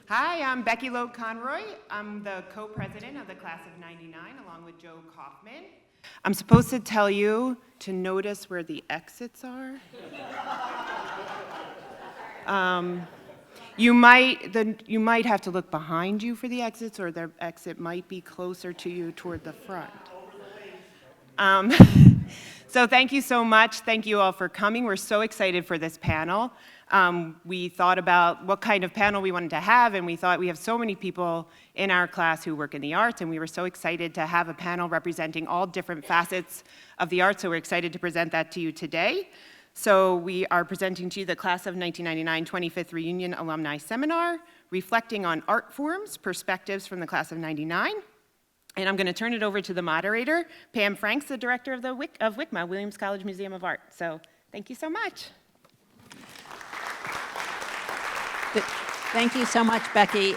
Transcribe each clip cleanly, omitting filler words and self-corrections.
Hi, I'm Becky Loeb Conroy. I'm the co-president of the class of '99, along with Joe Kaufman. I'm supposed to tell you to notice where the exits are. You might have to look behind you for the exits, or the exit might be closer to you toward the front. So thank you so much. Thank you all for coming. We're so excited for this panel. We thought about what kind of panel we wanted to have, and we thought we have so many people in our class who work in the arts, and we were so excited to have a panel representing all different facets of the arts, so we're excited to present that to you today. So we are presenting to you the Class of 1999 25th Reunion Alumni Seminar, reflecting on art forms, perspectives from the Class of '99. And I'm going to turn it over to the moderator, Pam Franks, the director of WICMA, Williams College Museum of Art. So thank you so much. Thank you so much, Becky.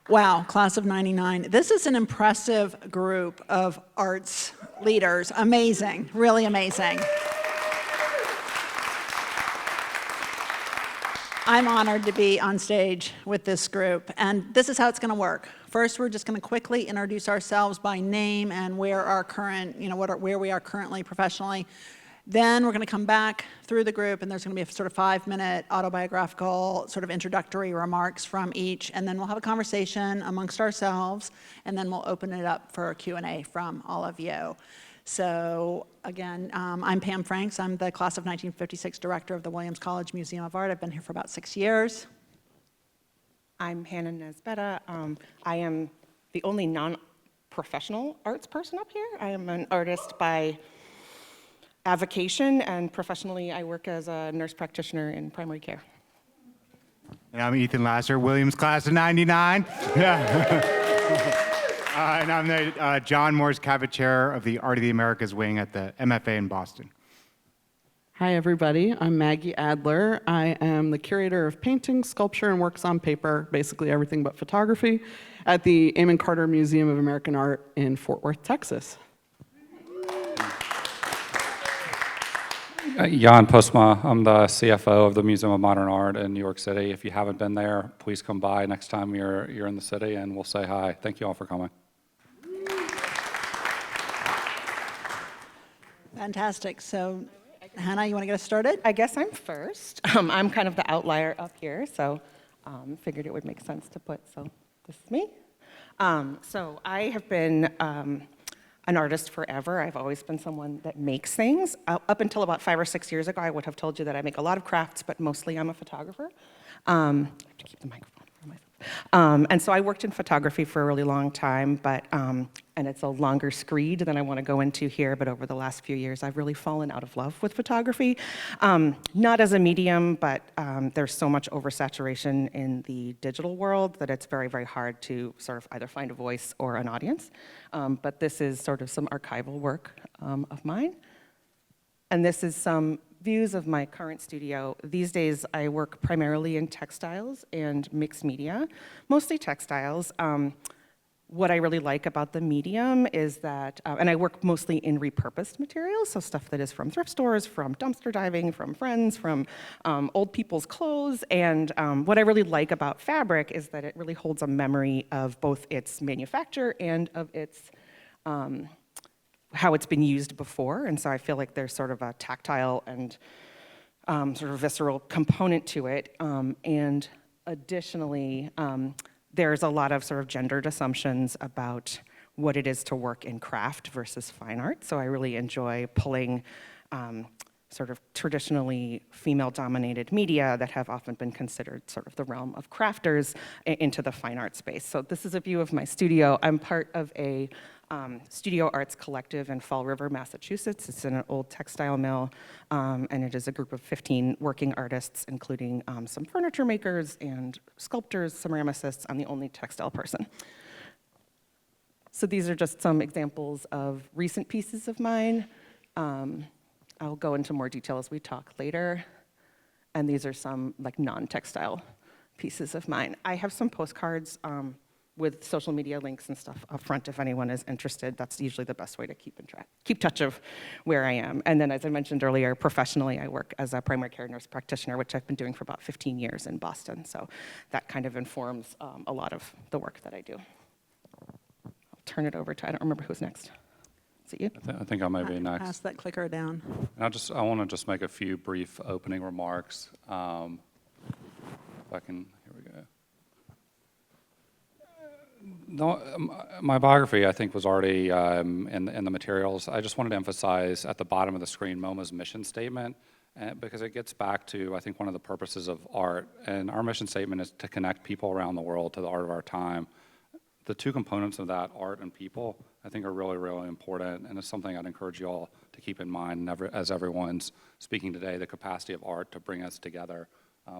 Wow, Class of '99. This is an impressive group of arts leaders. Amazing, really amazing. I'm honored to be on stage with this group, and this is how it's going to work. First, we're just going to quickly introduce ourselves by name and where our current, where we are currently professionally. Then we're going to come back through the group, and there's going to be a sort of 5-minute autobiographical sort of introductory remarks from each, and then we'll have a conversation amongst ourselves, and then we'll open it up for Q&A from all of you. So again, I'm Pam Franks. I'm the Class of 1956 director of the Williams College Museum of Art. I've been here for about 6 years. I'm Hannah Nesbeda. I am the only non-professional arts person up here. I am an artist by avocation, and professionally I work as a nurse practitioner in primary care. And I'm Ethan Lasser, Williams Class of '99. And I'm the John Moores Cavett of the Art of the Americas wing at the MFA in Boston. Hi, everybody. I'm Maggie Adler. I am the curator of painting, sculpture, and works on paper, basically everything but photography, at the Amon Carter Museum of American Art in Fort Worth, Texas. Jan Postma. I'm the CFO of the Museum of Modern Art in New York City. If you haven't been there, please come by next time you're in the city, and we'll say hi. Thank you all for coming. Fantastic. So, Hannah, you want to get us started? I guess I'm first. I'm kind of the outlier up here, so figured it would make sense to put, so this is me. So I have been an artist forever. I've always been someone that makes things. Up until about 5 or 6 years ago, I would have told you that I make a lot of crafts, but mostly I'm a photographer. I have to keep the microphone for myself. And so I worked in photography for a really long time, but and it's a longer screed than I want to go into here, but over the last few years, I've really fallen out of love with photography. Not as a medium, but there's so much oversaturation in the digital world that it's very, very hard to sort of either find a voice or an audience. But this is sort of some archival work of mine. And this is some views of my current studio. These days, I work primarily in textiles and mixed media, mostly textiles. What I really like about the medium is that, and I work mostly in repurposed materials, so stuff that is from thrift stores, from dumpster diving, from friends, from old people's clothes, and what I really like about fabric is that it really holds a memory of both its manufacture and of its how it's been used before, and so I feel like there's sort of a tactile and sort of visceral component to it, and additionally, there's a lot of sort of gendered assumptions about what it is to work in craft versus fine art. So I really enjoy pulling sort of traditionally female-dominated media that have often been considered sort of the realm of crafters into the fine art space. So this is a view of my studio. I'm part of a studio arts collective in Fall River, Massachusetts. It's in an old textile mill, and it is a group of 15 working artists, including some furniture makers and sculptors, ceramicists. I'm the only textile person. So these are just some examples of recent pieces of mine. I'll go into more detail as we talk later. And these are some like non-textile pieces of mine. I have some postcards with social media links and stuff up front if anyone is interested. That's usually the best way to keep touch of where I am. And then, as I mentioned earlier, professionally, I work as a primary care nurse practitioner, which I've been doing for about 15 years in Boston. So that kind of informs a lot of the work that I do. I'll turn it over to, I don't remember who's next. Is it you? I think I may be next. Pass that clicker down. And I want to just make a few brief opening remarks. If I can, here we go. No, my biography, I think, was already in the materials. I just wanted to emphasize at the bottom of the screen MoMA's mission statement, because it gets back to, I think, one of the purposes of art. And our mission statement is to connect people around the world to the art of our time. The two components of that, art and people, I think are really, really important, and it's something I'd encourage you all to keep in mind as everyone's speaking today, the capacity of art to bring us together,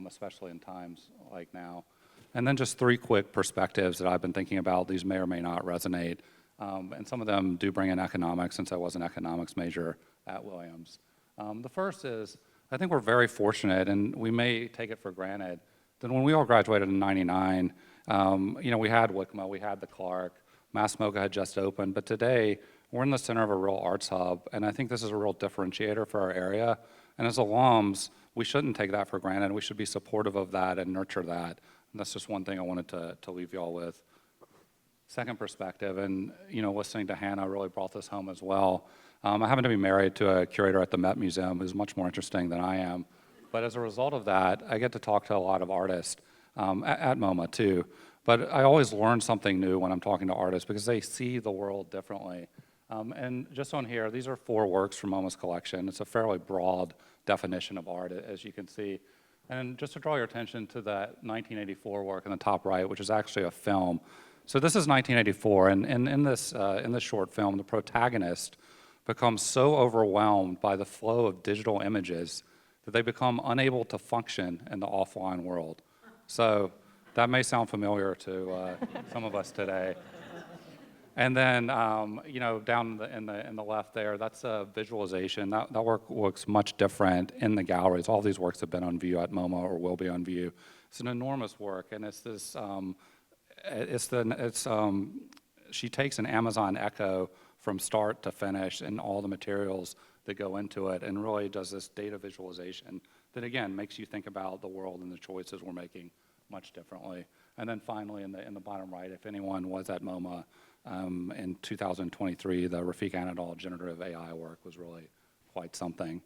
especially in times like now. And then just three quick perspectives that I've been thinking about. These may or may not resonate, and some of them do bring in economics, since I was an economics major at Williams. The first is, I think we're very fortunate, and we may take it for granted, that when we all graduated in '99, we had WICMA, we had the Clark, Mass MoCA had just opened, but today we're in the center of a real arts hub, and I think this is a real differentiator for our area. And as alums, we shouldn't take that for granted. We should be supportive of that and nurture that. And that's just one thing I wanted to leave you all with. Second perspective, and listening to Hannah really brought this home as well. I happen to be married to a curator at the Met Museum who's much more interesting than I am. But as a result of that, I get to talk to a lot of artists at MoMA too. But I always learn something new when I'm talking to artists because they see the world differently. And just on here, these are 4 works from MoMA's collection. It's a fairly broad definition of art, as you can see. And just to draw your attention to that 1984 work in the top right, which is actually a film. So this is 1984, and in this short film, the protagonist becomes so overwhelmed by the flow of digital images that they become unable to function in the offline world. So that may sound familiar to some of us today. And then, down in the left there, that's a visualization. That work looks much different in the galleries. All these works have been on view at MoMA or will be on view. It's an enormous work, and it's this. She takes an Amazon Echo from start to finish, and all the materials that go into it, and really does this data visualization that again makes you think about the world and the choices we're making much differently. And then finally, in the bottom right, if anyone was at MoMA in 2023, the Rafik Anadol generative AI work was really quite something.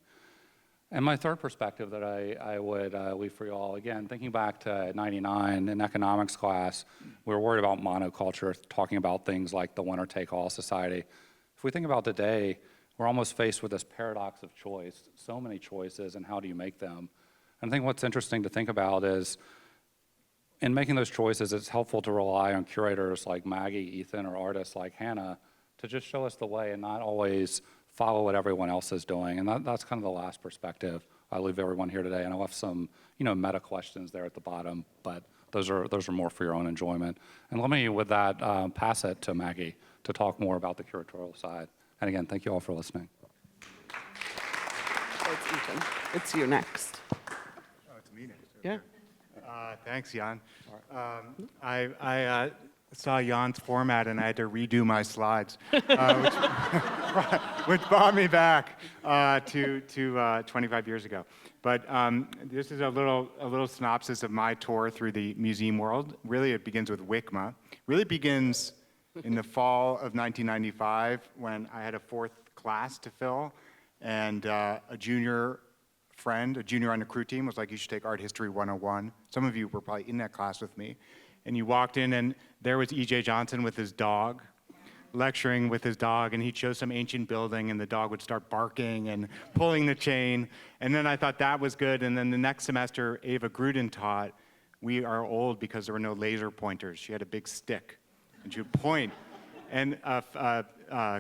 And my third perspective that I would leave for you all, again, thinking back to '99 in economics class, we were worried about monoculture, talking about things like the winner-take-all society. If we think about today, we're almost faced with this paradox of choice, so many choices, and how do you make them? And I think what's interesting to think about is, in making those choices, it's helpful to rely on curators like Maggie, Ethan, or artists like Hannah to just show us the way and not always follow what everyone else is doing. And that's kind of the last perspective I leave everyone here today. And I left some, meta questions there at the bottom, but those are more for your own enjoyment. And let me, with that, pass it to Maggie to talk more about the curatorial side. And again, thank you all for listening. It's Ethan. It's you next. Oh, it's me next. Okay. Yeah. Thanks, Jan. I saw Jan's format and I had to redo my slides, which brought me back to 25 years ago. But this is a little synopsis of my tour through the museum world. Really, it begins with WICMA. Really begins in the fall of 1995 when I had a 4th class to fill, and a junior friend, a junior on the crew team, was like, you should take Art History 101. Some of you were probably in that class with me. And you walked in, and there was E.J. Johnson with his dog, lecturing with his dog, and he'd show some ancient building, and the dog would start barking and pulling the chain. And then I thought that was good. And then the next semester, Ava Gruden taught. We are old because there were no laser pointers. She had a big stick, and she would point. And a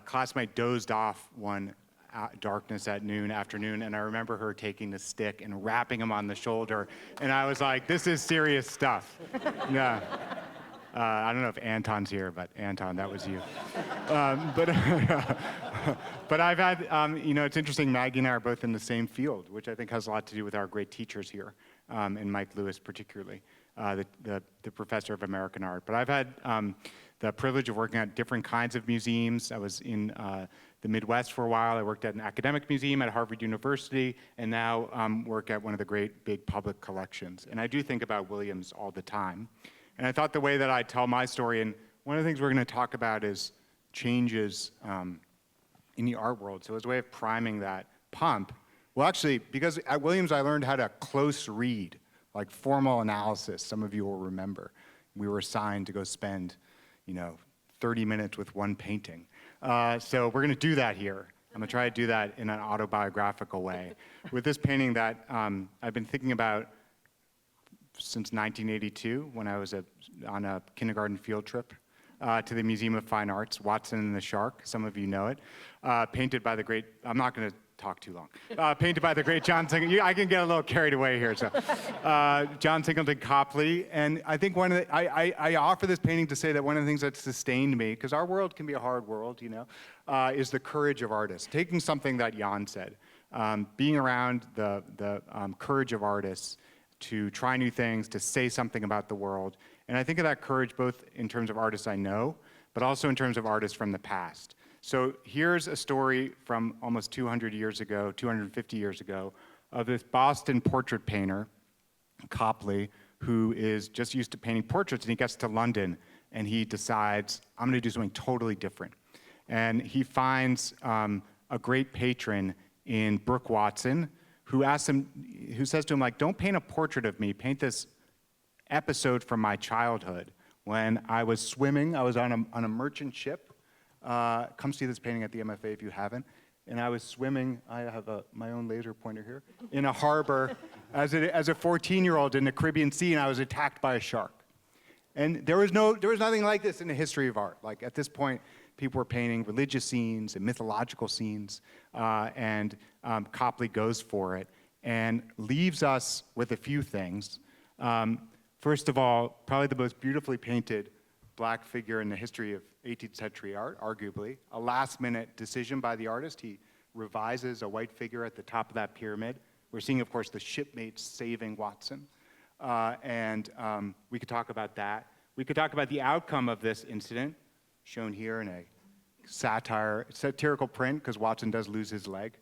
classmate dozed off one darkness at afternoon, and I remember her taking the stick and rapping him on the shoulder, and I was like, this is serious stuff. Yeah. I don't know if Anton's here, but Anton, that was you. But I've had, it's interesting, Maggie and I are both in the same field, which I think has a lot to do with our great teachers here, and Mike Lewis particularly. the professor of American art. But I've had the privilege of working at different kinds of museums. I was in the Midwest for a while. I worked at an academic museum at Harvard University, and now work at one of the great big public collections. And I do think about Williams all the time. And I thought the way that I tell my story, and one of the things we're going to talk about is changes in the art world. So as a way of priming that pump, well, actually, because at Williams I learned how to close read, like formal analysis. Some of you will remember. We were assigned to go spend, 30 minutes with one painting. So we're going to do that here. I'm going to try to do that in an autobiographical way. With this painting that I've been thinking about since 1982, when I was on a kindergarten field trip to the Museum of Fine Arts, Watson and the Shark. Some of you know it. Painted by the great, I'm not going to talk too long. Painted by the great John Singleton. I can get a little carried away here. So, John Singleton Copley. And I think I offer this painting to say that one of the things that sustained me, because our world can be a hard world, is the courage of artists. Taking something that Jan said, being around the courage of artists to try new things, to say something about the world. And I think of that courage both in terms of artists I know, but also in terms of artists from the past. So here's a story from almost 200 years ago, 250 years ago, of this Boston portrait painter, Copley, who is just used to painting portraits, and he gets to London, and he decides, I'm going to do something totally different. And he finds a great patron in Brooke Watson, who says to him, don't paint a portrait of me, paint this episode from my childhood. When I was swimming, I was on a merchant ship. Come see this painting at the MFA if you haven't. And I was swimming, I have my own laser pointer here, in a harbor as a 14-year-old in the Caribbean Sea, and I was attacked by a shark. And there was nothing like this in the history of art. Like at this point, people were painting religious scenes and mythological scenes, and Copley goes for it and leaves us with a few things. First of all, probably the most beautifully painted black figure in the history of 18th century art, arguably. A last-minute decision by the artist. He revises a white figure at the top of that pyramid. We're seeing, of course, the shipmates saving Watson. And we could talk about that. We could talk about the outcome of this incident, shown here in a satirical print, because Watson does lose his leg,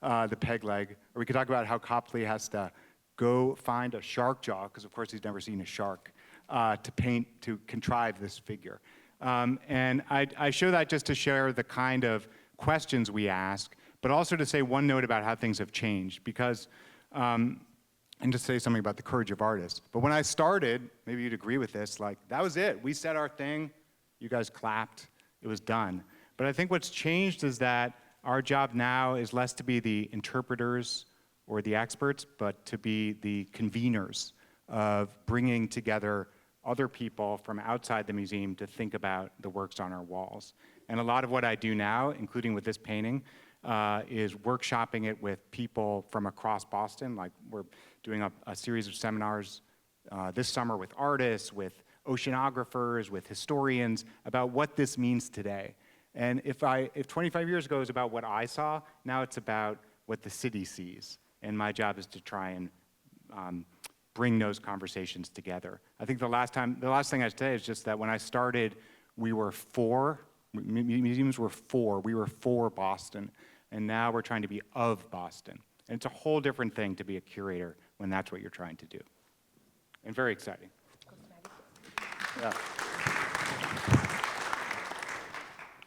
the peg leg. Or we could talk about how Copley has to go find a shark jaw, because of course he's never seen a shark, to contrive this figure. And I show that just to share the kind of questions we ask, but also to say one note about how things have changed, because, and to say something about the courage of artists. But when I started, maybe you'd agree with this, that was it. We said our thing, you guys clapped, it was done. But I think what's changed is that our job now is less to be the interpreters or the experts, but to be the conveners of bringing together other people from outside the museum to think about the works on our walls. And a lot of what I do now, including with this painting, is workshopping it with people from across Boston. Like we're doing a series of seminars this summer with artists, with oceanographers, with historians, about what this means today. And if 25 years ago it was about what I saw, now it's about what the city sees. And my job is to try and bring those conversations together. I think the last thing I'd say is just that when I started, we were museums were we were for Boston, and now we're trying to be of Boston. And it's a whole different thing to be a curator when that's what you're trying to do. And very exciting. Yeah.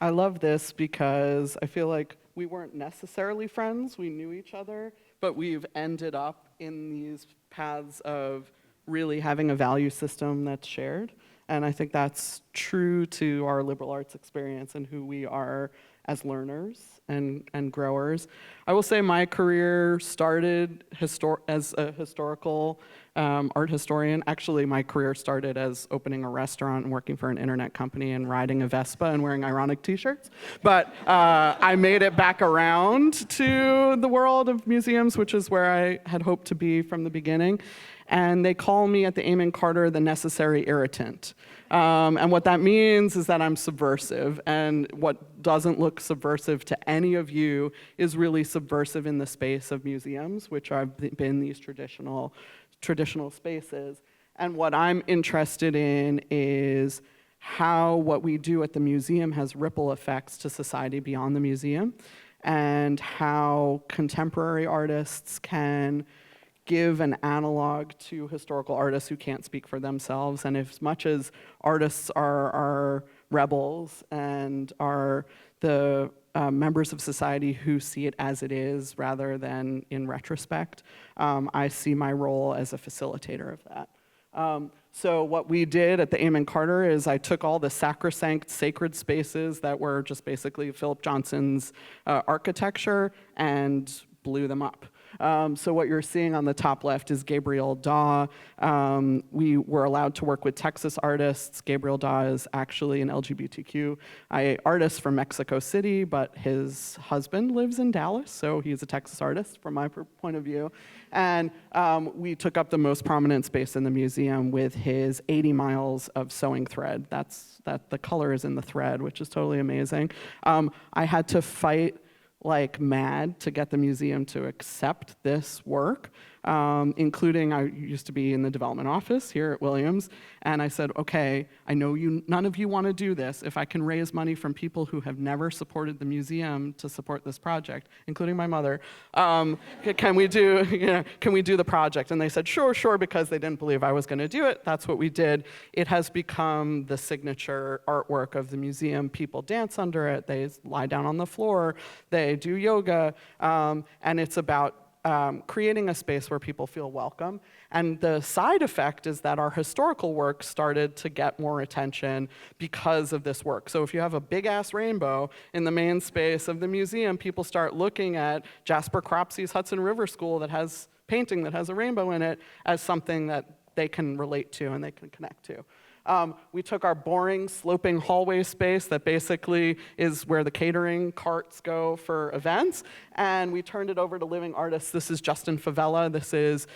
I love this because I feel like we weren't necessarily friends, we knew each other, but we've ended up in these paths of really having a value system that's shared. And I think that's true to our liberal arts experience and who we are as learners and growers. I will say my career started as a historical art historian. Actually, my career started as opening a restaurant and working for an internet company and riding a Vespa and wearing ironic t-shirts. But I made it back around to the world of museums, which is where I had hoped to be from the beginning. And they call me at the Amon Carter the necessary irritant. And what that means is that I'm subversive, and what doesn't look subversive to any of you is really subversive in the space of museums, which have been these traditional spaces. And what I'm interested in is how what we do at the museum has ripple effects to society beyond the museum, and how contemporary artists can give an analog to historical artists who can't speak for themselves. And as much as artists are rebels and are the members of society who see it as it is rather than in retrospect, I see my role as a facilitator of that. So what we did at the Amon Carter is I took all the sacrosanct sacred spaces that were just basically Philip Johnson's architecture and blew them up. So what you're seeing on the top left is Gabriel Daw. We were allowed to work with Texas artists. Gabriel Daw is actually an LGBTQIA artist from Mexico City, but his husband lives in Dallas, so he's a Texas artist from my point of view. And we took up the most prominent space in the museum with his 80 miles of sewing thread. That the color is in the thread, which is totally amazing. I had to fight like mad to get the museum to accept this work, including I used to be in the development office here at Williams, and I said, okay, I know none of you want to do this. If I can raise money from people who have never supported the museum to support this project, including my mother, can we do the project? And they said, sure, because they didn't believe I was going to do it. That's what we did. It has become the signature artwork of the museum. People dance under it. They lie down on the floor. They do yoga, and it's about creating a space where people feel welcome. And the side effect is that our historical work started to get more attention because of this work. So if you have a big-ass rainbow in the main space of the museum, people start looking at Jasper Cropsey's Hudson River School that has painting that has a rainbow in it as something that they can relate to and they can connect to. We took our boring, sloping hallway space that basically is where the catering carts go for events, and we turned it over to living artists. This is Justin Favela. This is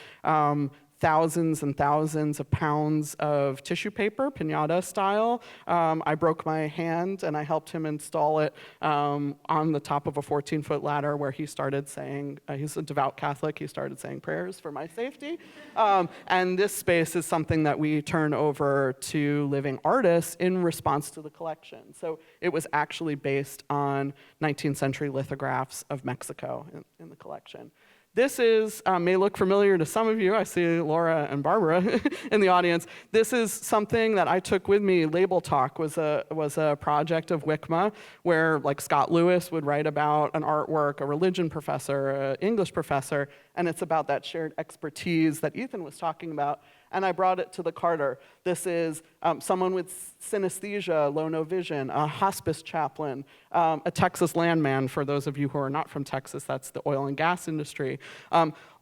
thousands and thousands of pounds of tissue paper, piñata style. I broke my hand, and I helped him install it on the top of a 14-foot ladder where he started saying, he's a devout Catholic, he started saying prayers for my safety. And this space is something that we turn over to living artists in response to the collection. So it was actually based on 19th century lithographs of Mexico in the collection. This may look familiar to some of you. I see Laura and Barbara in the audience. This is something that I took with me. Label Talk was a project of WICMA where like Scott Lewis would write about an artwork, a religion professor, an English professor, and it's about that shared expertise that Ethan was talking about. And I brought it to the Carter. This is someone with synesthesia, low-no vision, a hospice chaplain, a Texas landman, for those of you who are not from Texas, that's the oil and gas industry.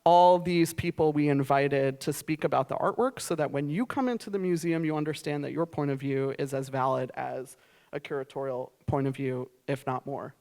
All these people we invited to speak about the artwork so that when you come into the museum, you understand that your point of view is as valid as a curatorial point of view, if not more.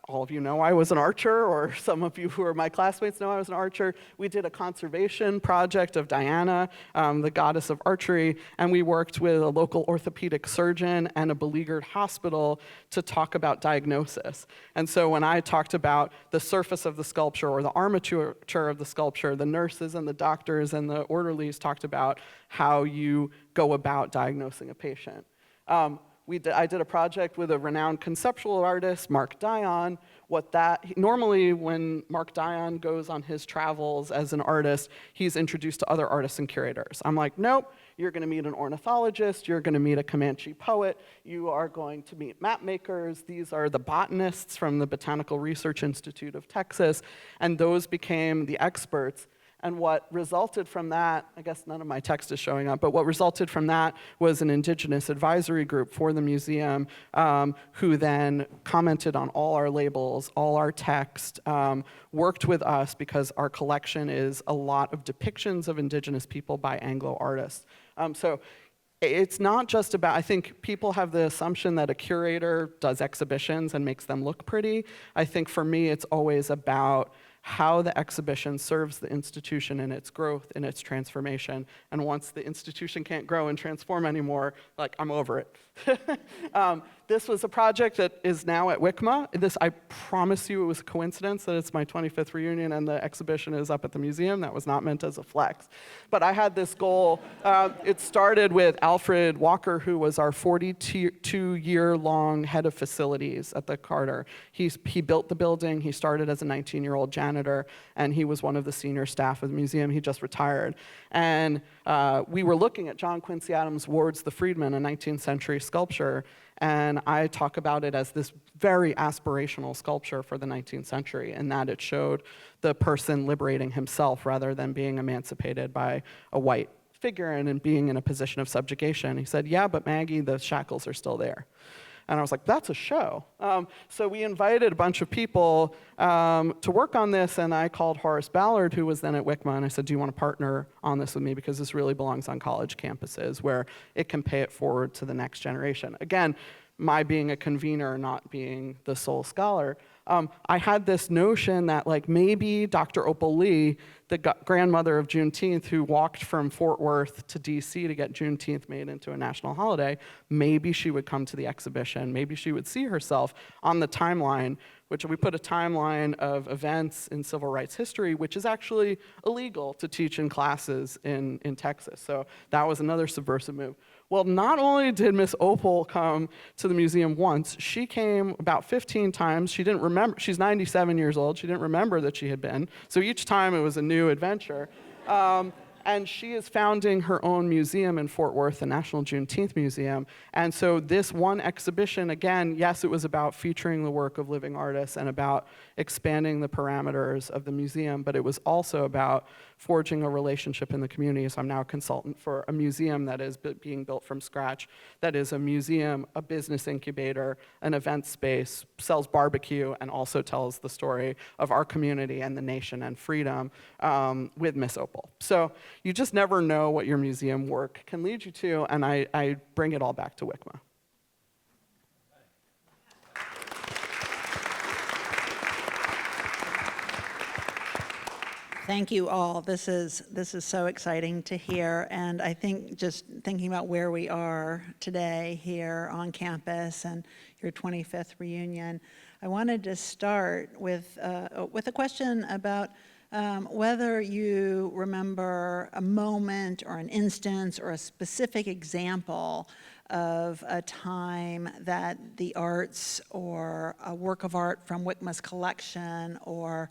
All of you know I was an archer, or some of you who are my classmates know I was an archer. We did a conservation project of Diana, the goddess of archery, and we worked with a local orthopedic surgeon and a beleaguered hospital to talk about diagnosis. And so when I talked about the surface of the sculpture or the armature of the sculpture, the nurses and the doctors and the orderlies talked about how you go about diagnosing a patient. I did a project with a renowned conceptual artist, Mark Dion. Normally when Mark Dion goes on his travels as an artist, he's introduced to other artists and curators. I'm like, nope, you're gonna meet an ornithologist, you're gonna meet a Comanche poet, you are going to meet map makers, these are the botanists from the Botanical Research Institute of Texas, and those became the experts. And what resulted from that, I guess none of my text is showing up, but what resulted from that was an indigenous advisory group for the museum who then commented on all our labels, all our text, worked with us because our collection is a lot of depictions of indigenous people by Anglo artists. So it's not just about, I think people have the assumption that a curator does exhibitions and makes them look pretty. I think for me, it's always about how the exhibition serves the institution in its growth, in its transformation. And once the institution can't grow and transform anymore, like, I'm over it. This was a project that is now at WICMA. This, I promise you, it was a coincidence that it's my 25th reunion and the exhibition is up at the museum. That was not meant as a flex. But I had this goal. It started with Alfred Walker, who was our 42-year-long head of facilities at the Carter. He built the building. He started as a 19-year-old janitor, and he was one of the senior staff of the museum. He just retired. And we were looking at John Quincy Adams' Ward's The Freedman, a 19th century sculpture, and I talk about it as this very aspirational sculpture for the 19th century, in that it showed the person liberating himself rather than being emancipated by a white figure and being in a position of subjugation. He said, yeah, but Maggie, the shackles are still there. And I was like, that's a show. So we invited a bunch of people to work on this, and I called Horace Ballard, who was then at WICMA, and I said, do you want to partner on this with me? Because this really belongs on college campuses where it can pay it forward to the next generation. Again, my being a convener, not being the sole scholar, I had this notion that, like, maybe Dr. Opal Lee, the grandmother of Juneteenth, who walked from Fort Worth to DC to get Juneteenth made into a national holiday, maybe she would come to the exhibition. Maybe she would see herself on the timeline, which we put a timeline of events in civil rights history, which is actually illegal to teach in classes in Texas. So that was another subversive move. Well, not only did Miss Opal come to the museum once, she came about 15 times. She didn't remember, she's 97 years old, she didn't remember that she had been. So each time it was a new adventure. And she is founding her own museum in Fort Worth, the National Juneteenth Museum. And so this one exhibition, again, yes, it was about featuring the work of living artists and about expanding the parameters of the museum, but it was also about forging a relationship in the community. So I'm now a consultant for a museum that is being built from scratch, that is a museum, a business incubator, an event space, sells barbecue, and also tells the story of our community and the nation and freedom with Miss Opal. So you just never know what your museum work can lead you to, and I bring it all back to WICMA. Thank you all. This is so exciting to hear, and I think just thinking about where we are today here on campus and your 25th reunion, I wanted to start with a question about whether you remember a moment or an instance or a specific example of a time that the arts or a work of art from WICMA's collection or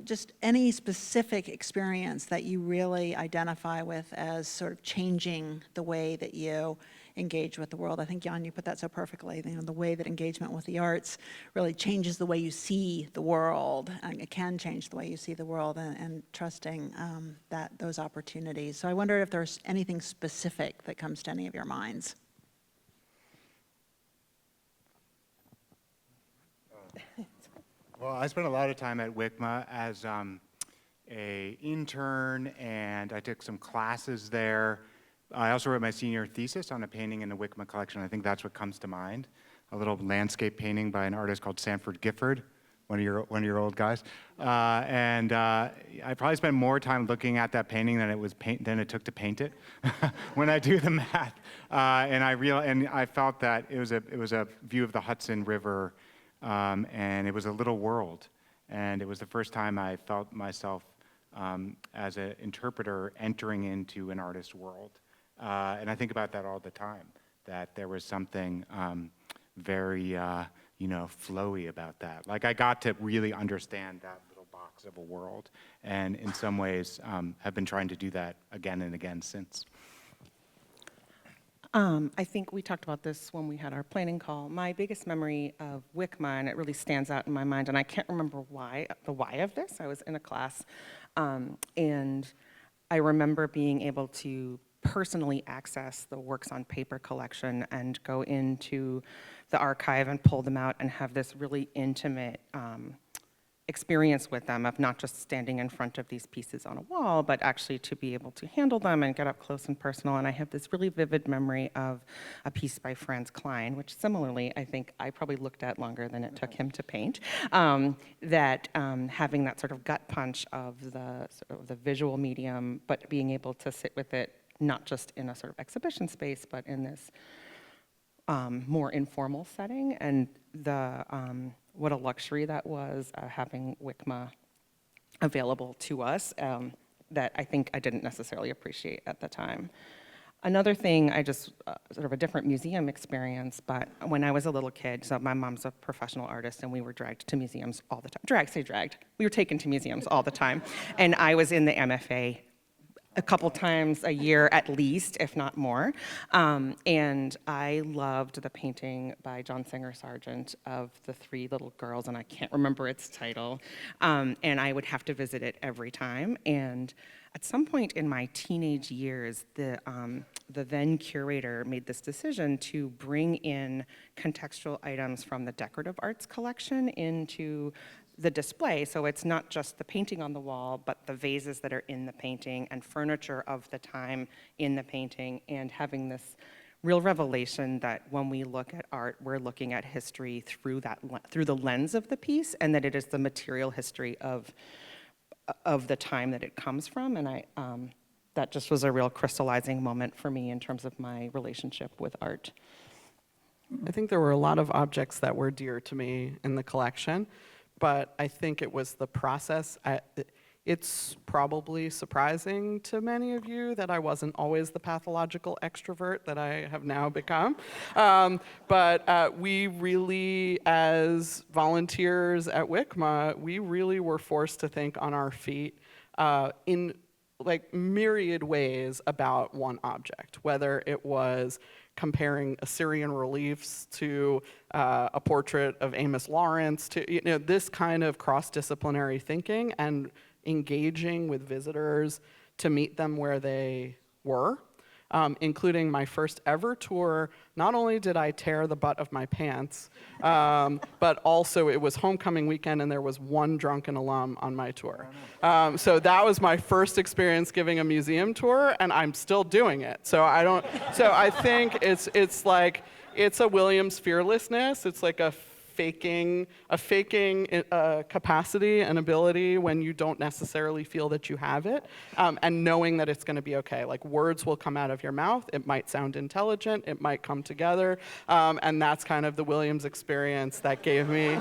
just any specific experience that you really identify with as sort of changing the way that you engage with the world. I think, Jan, you put that so perfectly. You know, the way that engagement with the arts really changes the way you see the world, and it can change the way you see the world, and trusting those opportunities. So I wonder if there's anything specific that comes to any of your minds. Well, I spent a lot of time at WICMA as an intern, and I took some classes there. I also wrote my senior thesis on a painting in the WICMA collection. I think that's what comes to mind, a little landscape painting by an artist called Sanford Gifford, one of your old guys. I probably spent more time looking at that painting than it took to paint it when I do the math. And I felt that it was a view of the Hudson River. And it was a little world, and it was the first time I felt myself as an interpreter entering into an artist's world. And I think about that all the time, that there was something very, flowy about that. Like, I got to really understand that little box of a world, and in some ways have been trying to do that again and again since. I think we talked about this when we had our planning call. My biggest memory of WICMA, and it really stands out in my mind, and I can't remember the why of this. I was in a class, and I remember being able to personally access the works on paper collection and go into the archive and pull them out and have this really intimate experience with them of not just standing in front of these pieces on a wall, but actually to be able to handle them and get up close and personal. And I have this really vivid memory of a piece by Franz Klein, which similarly I think I probably looked at longer than it took him to paint, having that sort of gut punch of the visual medium, but being able to sit with it not just in a sort of exhibition space, but in this more informal setting, and what a luxury that was, having WICMA available to us, that I think I didn't necessarily appreciate at the time. Another thing, sort of a different museum experience, but when I was a little kid, so my mom's a professional artist, and we were dragged to museums all the time. Dragged. We were taken to museums all the time. And I was in the MFA a couple times a year at least, if not more. And I loved the painting by John Singer Sargent of the three little girls, and I can't remember its title. And I would have to visit it every time. And at some point in my teenage years, the then curator made this decision to bring in contextual items from the decorative arts collection into the display. So it's not just the painting on the wall, but the vases that are in the painting and furniture of the time in the painting, and having this real revelation that when we look at art, we're looking at history through the lens of the piece, and that it is the material history of the time that it comes from. And that just was a real crystallizing moment for me in terms of my relationship with art. I think there were a lot of objects that were dear to me in the collection, but I think it was the process. It's probably surprising to many of you that I wasn't always the pathological extrovert that I have now become. But we really, as volunteers at WICMA, we really were forced to think on our feet in like myriad ways about one object, whether it was comparing Assyrian reliefs to a portrait of Amos Lawrence, to this kind of cross-disciplinary thinking, and engaging with visitors to meet them where they were, including my first ever tour. Not only did I tear the butt of my pants, but also it was homecoming weekend and there was one drunken alum on my tour. So that was my first experience giving a museum tour, and I'm still doing it. So I think it's like, it's a Williams fearlessness. It's like a faking capacity and ability when you don't necessarily feel that you have it, and knowing that it's going to be okay. Like, words will come out of your mouth. It might sound intelligent. It might come together, and that's kind of the Williams experience that gave me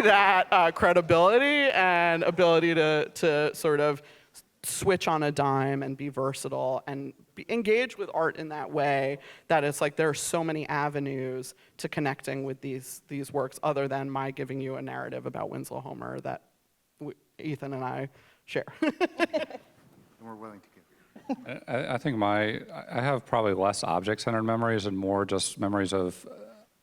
that credibility and ability to sort of switch on a dime and be versatile and engage with art in that way, that it's like there are so many avenues to connecting with these works other than my giving you a narrative about Winslow Homer that Ethan and I share. And we're willing to give. I think I have probably less object-centered memories and more just memories of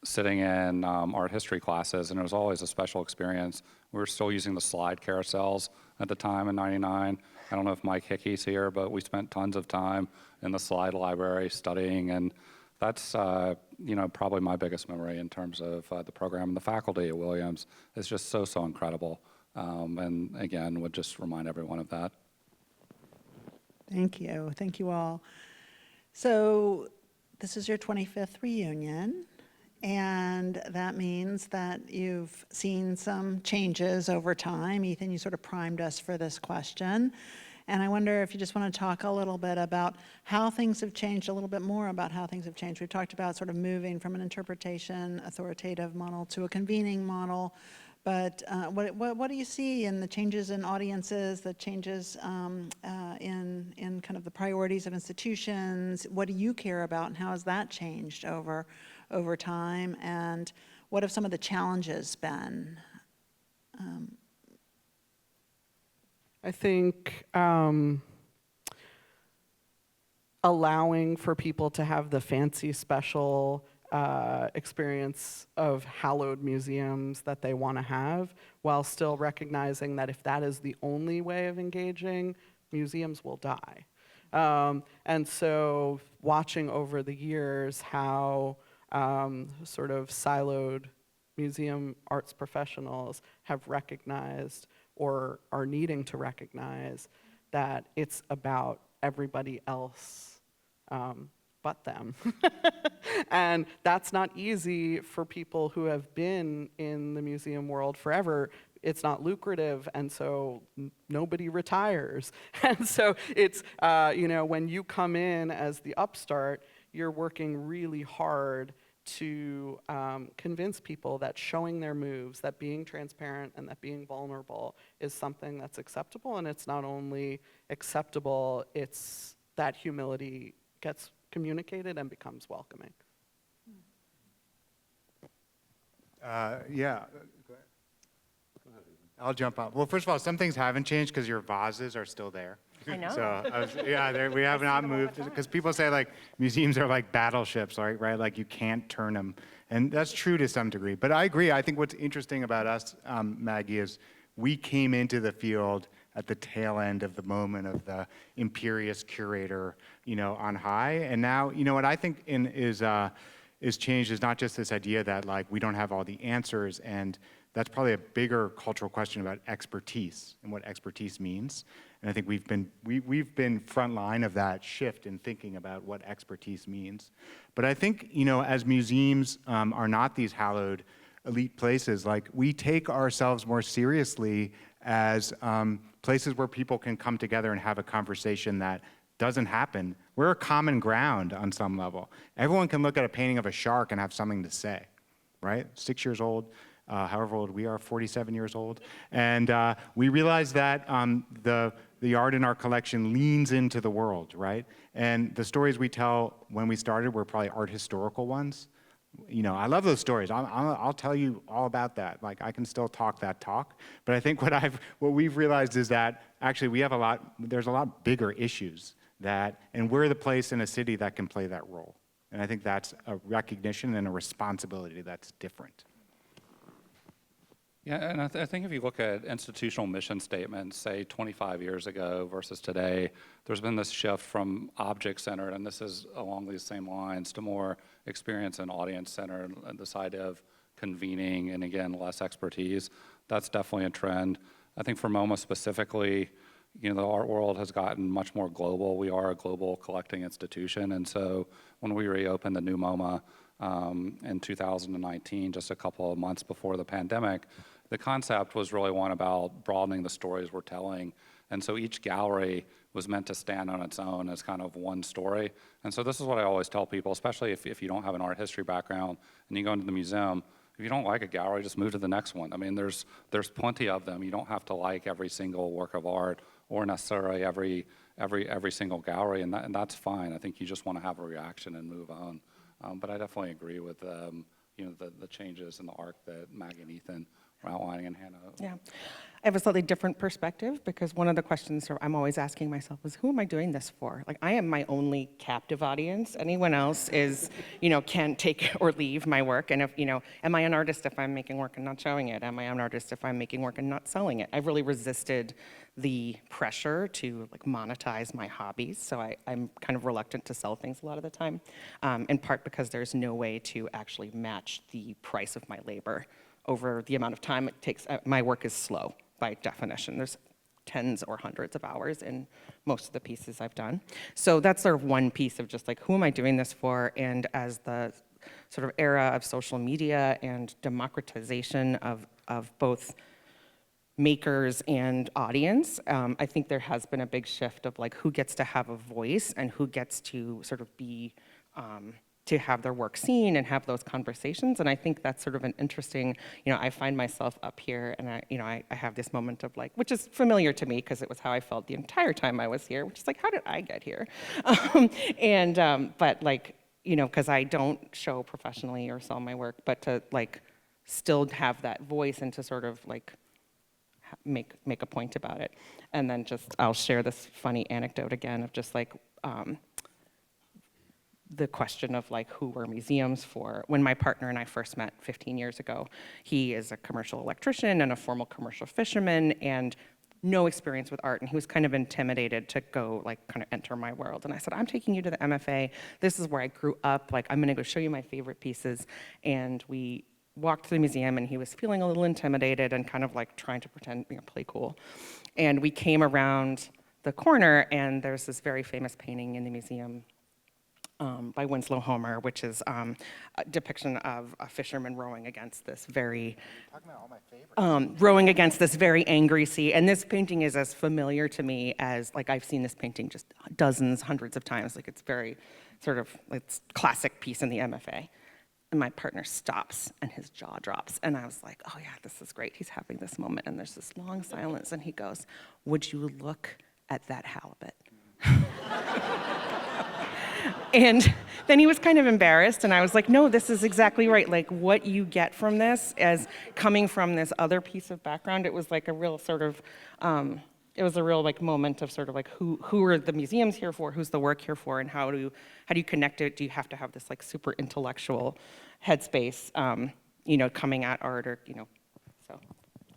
sitting in art history classes, and it was always a special experience. We were still using the slide carousels at the time in '99. I don't know if Mike Hickey's here, but we spent tons of time in the slide library studying, and that's probably my biggest memory in terms of the program. And the faculty at Williams is just so incredible, and again, would just remind everyone of that. Thank you all. So this is your 25th reunion, and that means that you've seen some changes over time. Ethan, you sort of primed us for this question. And I wonder if you just want to talk a little bit about how things have changed, a little bit more about how things have changed. We've talked about sort of moving from an interpretation, authoritative model to a convening model. But what do you see in the changes in audiences, the changes in kind of the priorities of institutions? What do you care about, and how has that changed over time? And what have some of the challenges been? I think allowing for people to have the fancy, special experience of hallowed museums that they want to have, while still recognizing that if that is the only way of engaging, museums will die. And so watching over the years how sort of siloed museum arts professionals have recognized or are needing to recognize that it's about everybody else but them. And that's not easy for people who have been in the museum world forever. It's not lucrative, and so nobody retires. And so it's, when you come in as the upstart, you're working really hard to convince people that showing their moves, that being transparent and that being vulnerable is something that's acceptable. And it's not only acceptable, it's that humility gets communicated and becomes welcoming. Yeah. I'll jump on. Well, first of all, some things haven't changed because your vases are still there. I know. So, we have not moved, because people say like museums are like battleships, right? Like you can't turn them. And that's true to some degree. But I agree. I think what's interesting about us, Maggie, is we came into the field at the tail end of the moment of the imperious curator, on high. And now, what I think is changed is not just this idea that like we don't have all the answers, and that's probably a bigger cultural question about expertise and what expertise means. And I think we've been front line of that shift in thinking about what expertise means. But I think, as museums are not these hallowed elite places, like we take ourselves more seriously as places where people can come together and have a conversation that doesn't happen. We're a common ground on some level. Everyone can look at a painting of a shark and have something to say, right? 6 years old, however old we are, 47 years old. And we realize that the art in our collection leans into the world, right? And the stories we tell when we started were probably art historical ones. I love those stories. I'll tell you all about that. Like I can still talk that talk. But I think what we've realized is that actually there's a lot bigger issues and we're the place in a city that can play that role. And I think that's a recognition and a responsibility that's different. Yeah, and I think if you look at institutional mission statements, say 25 years ago versus today, there's been this shift from object-centered, and this is along these same lines, to more experience and audience-centered, and this idea of convening, and again, less expertise. That's definitely a trend. I think for MoMA specifically, the art world has gotten much more global. We are a global collecting institution, and so when we reopened the new MoMA in 2019, just a couple of months before the pandemic, the concept was really one about broadening the stories we're telling. And so each gallery was meant to stand on its own as kind of one story. And so this is what I always tell people, especially if you don't have an art history background and you go into the museum, if you don't like a gallery, just move to the next one. I mean, there's plenty of them. You don't have to like every single work of art or necessarily every single gallery, and that's fine. I think you just want to have a reaction and move on. But I definitely agree with the changes in the arc that Maggie and Ethan were outlining, and Hannah. Yeah. I have a slightly different perspective, because one of the questions I'm always asking myself is, who am I doing this for? Like, I am my only captive audience. Anyone else is, can take or leave my work. And if, am I an artist if I'm making work and not showing it? Am I an artist if I'm making work and not selling it? I've really resisted the pressure to monetize my hobbies. So I'm kind of reluctant to sell things a lot of the time, in part because there's no way to actually match the price of my labor over the amount of time it takes. My work is slow by definition. There's tens or hundreds of hours in most of the pieces I've done. So that's sort of one piece of just who am I doing this for? And as the sort of era of social media and democratization of both makers and audience, I think there has been a big shift of who gets to have a voice and who gets to sort of be, to have their work seen and have those conversations. And I think that's sort of an interesting, I find myself up here and I have this moment of which is familiar to me because it was how I felt the entire time I was here, which is how did I get here? But because I don't show professionally or sell my work, but to still have that voice and to sort of make a point about it. And then I'll share this funny anecdote again of just the question of who were museums for. When my partner and I first met 15 years ago, he is a commercial electrician and a formal commercial fisherman and no experience with art, and he was kind of intimidated to go kind of enter my world. And I said, I'm taking you to the MFA. This is where I grew up. I'm gonna go show you my favorite pieces. And we walked to the museum, and he was feeling a little intimidated and kind of like trying to pretend, play cool. And we came around the corner, and there's this very famous painting in the museum by Winslow Homer, which is a depiction of a fisherman rowing against this very angry sea. And this painting is as familiar to me as, like, I've seen this painting just dozens, hundreds of times. Like, it's very it's classic piece in the MFA. And my partner stops, and his jaw drops. And I was like, oh yeah, this is great. He's having this moment. And there's this long silence, and he goes, would you look at that halibut? And then he was kind of embarrassed, and I was like, no, this is exactly right. Like, what you get from this as coming from this other piece of background, it was like a real sort of, it was a real like moment of sort of like who are the museums here for, who's the work here for, and how do you connect it? Do you have to have this like super intellectual headspace, coming at art, or, so.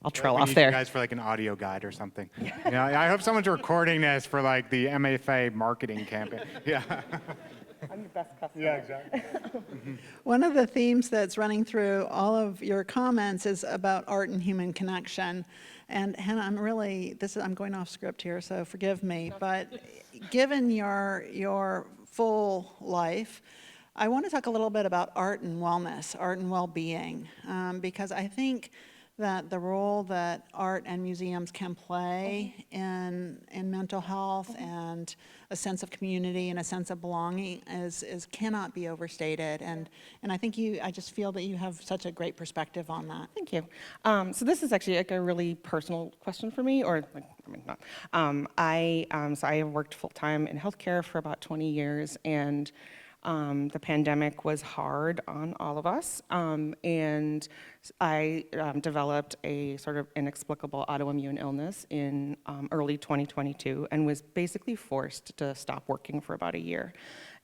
I'll trail off there. You guys for like an audio guide or something. I hope someone's recording this for like the MFA marketing campaign. Yeah. I'm your best customer. Yeah, exactly. One of the themes that's running through all of your comments is about art and human connection. And Hannah, I'm going off script here, so forgive me. But given your full life, I want to talk a little bit about art and wellness, art and well-being, because I think that the role that art and museums can play in mental health and a sense of community and a sense of belonging cannot be overstated. And I think I just feel that you have such a great perspective on that. Thank you. So this is actually like a really personal question for me, or like, not. So I have worked full-time in healthcare for about 20 years, and the pandemic was hard on all of us, and I developed a sort of inexplicable autoimmune illness in early 2022, and was basically forced to stop working for about a year.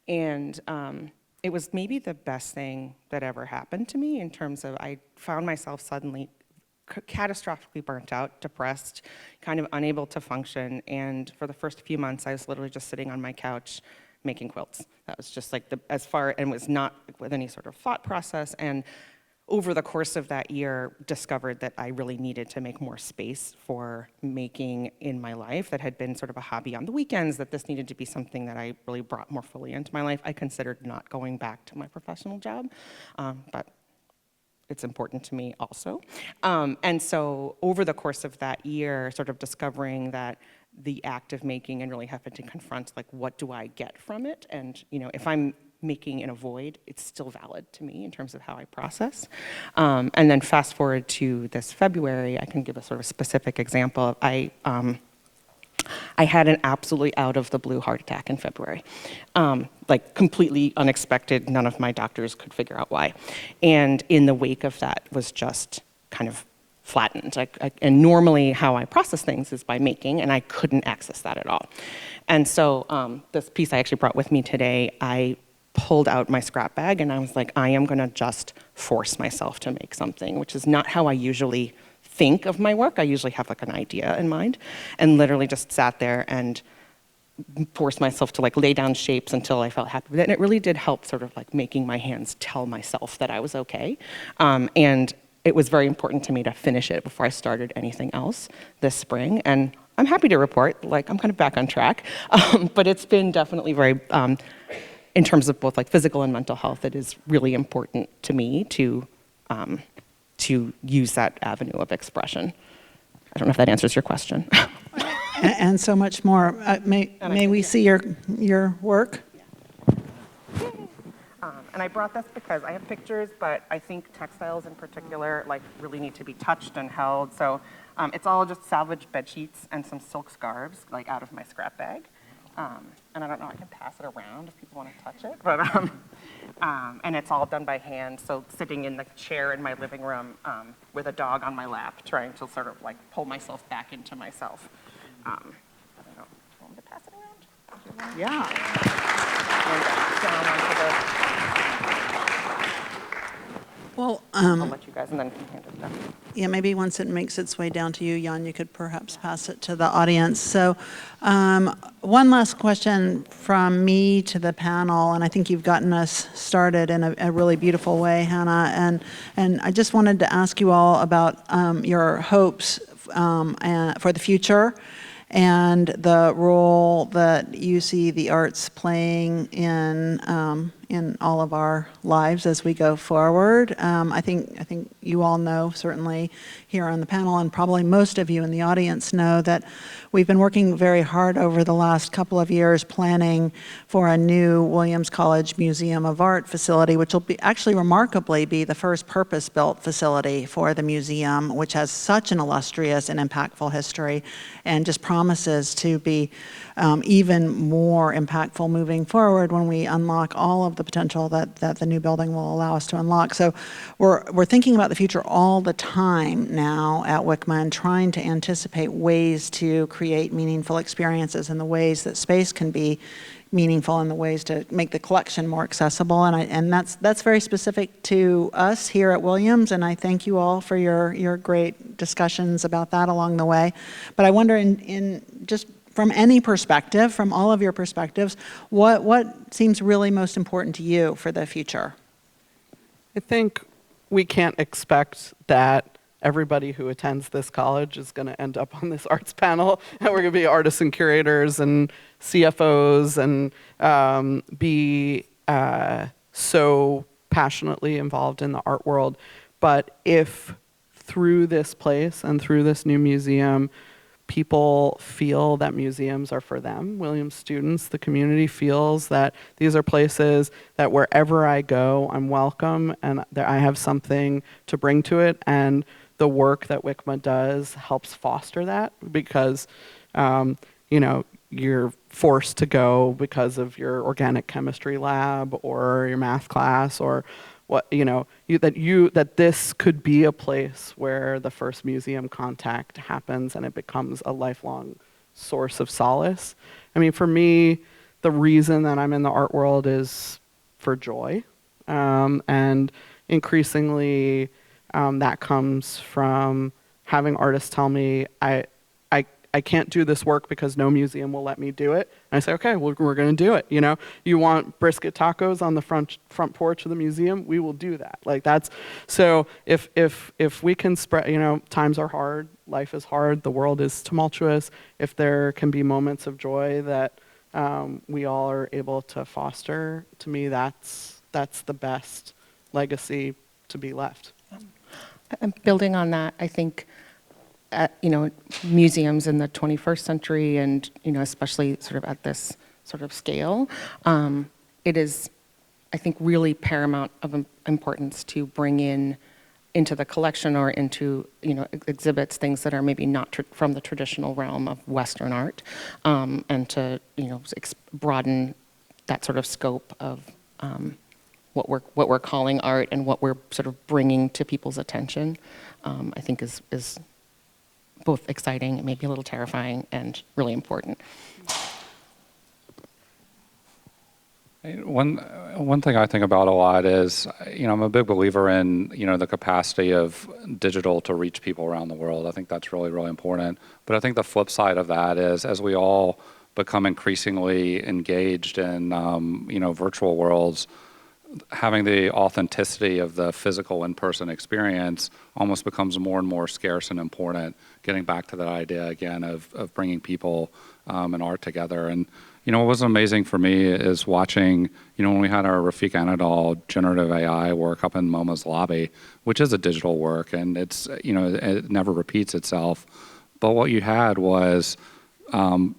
And it was maybe the best thing that ever happened to me, in terms of I found myself suddenly catastrophically burnt out, depressed, kind of unable to function, and for the first few months I was literally just sitting on my couch making quilts. That was just like and was not with any sort of thought process. And over the course of that year, discovered that I really needed to make more space for making in my life. That had been sort of a hobby on the weekends, that this needed to be something that I really brought more fully into my life. I considered not going back to my professional job, but it's important to me also. And so over the course of that year, sort of discovering that the act of making, and really having to confront, like, what do I get from it? And, if I'm making in a void, it's still valid to me in terms of how I process. And then fast forward to this February, I can give a sort of specific example. I had an absolutely out of the blue heart attack in February. Like, completely unexpected. None of my doctors could figure out why. And in the wake of that was just kind of flattened. And normally how I process things is by making, and I couldn't access that at all. And so this piece I actually brought with me today, I pulled out my scrap bag, and I was like, I am gonna just force myself to make something, which is not how I usually think of my work. I usually have like an idea in mind, and literally just sat there and forced myself to like lay down shapes until I felt happy with it. And it really did help sort of like making my hands tell myself that I was okay. And it was very important to me to finish it before I started anything else this spring. And I'm happy to report, like, I'm kind of back on track. But it's been definitely very, in terms of both like physical and mental health, it is really important to me to use that avenue of expression. I don't know if that answers your question. And so much more. May we see your work? And I brought this because I have pictures, but I think textiles in particular like really need to be touched and held. So it's all just salvaged bed sheets and some silk scarves, like out of my scrap bag. And I don't know, I can pass it around if people want to touch it. But and it's all done by hand. So sitting in the chair in my living room with a dog on my lap, trying to sort of like pull myself back into myself. I don't know. Do you want me to pass it around? Yeah. And down onto the. Well, I'll let you guys, and then hand it down. yeah, maybe once it makes its way down to you, Jan, you could perhaps pass it to the audience. So One last question from me to the panel, and I think you've gotten us started in a really beautiful way, Hannah. And I just wanted to ask you all about your hopes for the future and the role that you see the arts playing in all of our lives as we go forward. I think you all know, certainly here on the panel, and probably most of you in the audience know that we've been working very hard over the last couple of years planning for a new Williams College Museum of Art facility, which will be actually remarkably be the first purpose-built facility for the museum, which has such an illustrious and impactful history and just promises to be even more impactful moving forward when we unlock all of the potential that the new building will allow us to unlock. So we're thinking about the future all the time now at WICMA and trying to anticipate ways to create meaningful experiences and the ways that space can be meaningful and the ways to make the collection more accessible. And that's very specific to us here at Williams, and I thank you all for your great discussions about that along the way. But I wonder, in just from any perspective, from all of your perspectives, what seems really most important to you for the future? I think we can't expect that everybody who attends this college is going to end up on this arts panel, and we're going to be artists and curators and CFOs and be so passionately involved in the art world. But if through this place and through this new museum, people feel that museums are for them, Williams students, the community feels that these are places that wherever I go, I'm welcome and that I have something to bring to it. And the work that WICMA does helps foster that because, you're forced to go because of your organic chemistry lab or your math class or that this could be a place where the first museum contact happens and it becomes a lifelong source of solace. I mean, for me, the reason that I'm in the art world is for joy. And increasingly, that comes from having artists tell me, I can't do this work because no museum will let me do it. And I say, okay, well, we're going to do it. You want brisket tacos on the front porch of the museum? We will do that. So if we can spread, times are hard, life is hard, the world is tumultuous. If there can be moments of joy that we all are able to foster, to me, that's the best legacy to be left. And building on that, I think, museums in the 21st century and, especially sort of at this sort of scale, it is, I think, really paramount of importance to bring into the collection or into, exhibits, things that are maybe not from the traditional realm of Western art, and to, broaden that sort of scope of what we're calling art and what we're sort of bringing to people's attention, I think is both exciting and maybe a little terrifying and really important. One thing I think about a lot is, I'm a big believer in, the capacity of digital to reach people around the world. I think that's really, really important. But I think the flip side of that is, as we all become increasingly engaged in, virtual worlds, having the authenticity of the physical in-person experience almost becomes more and more scarce and important, getting back to that idea again of bringing people and art together. And, what was amazing for me is watching, when we had our Rafiq Anadol generative AI work up in MoMA's lobby, which is a digital work, and it's, it never repeats itself. But what you had was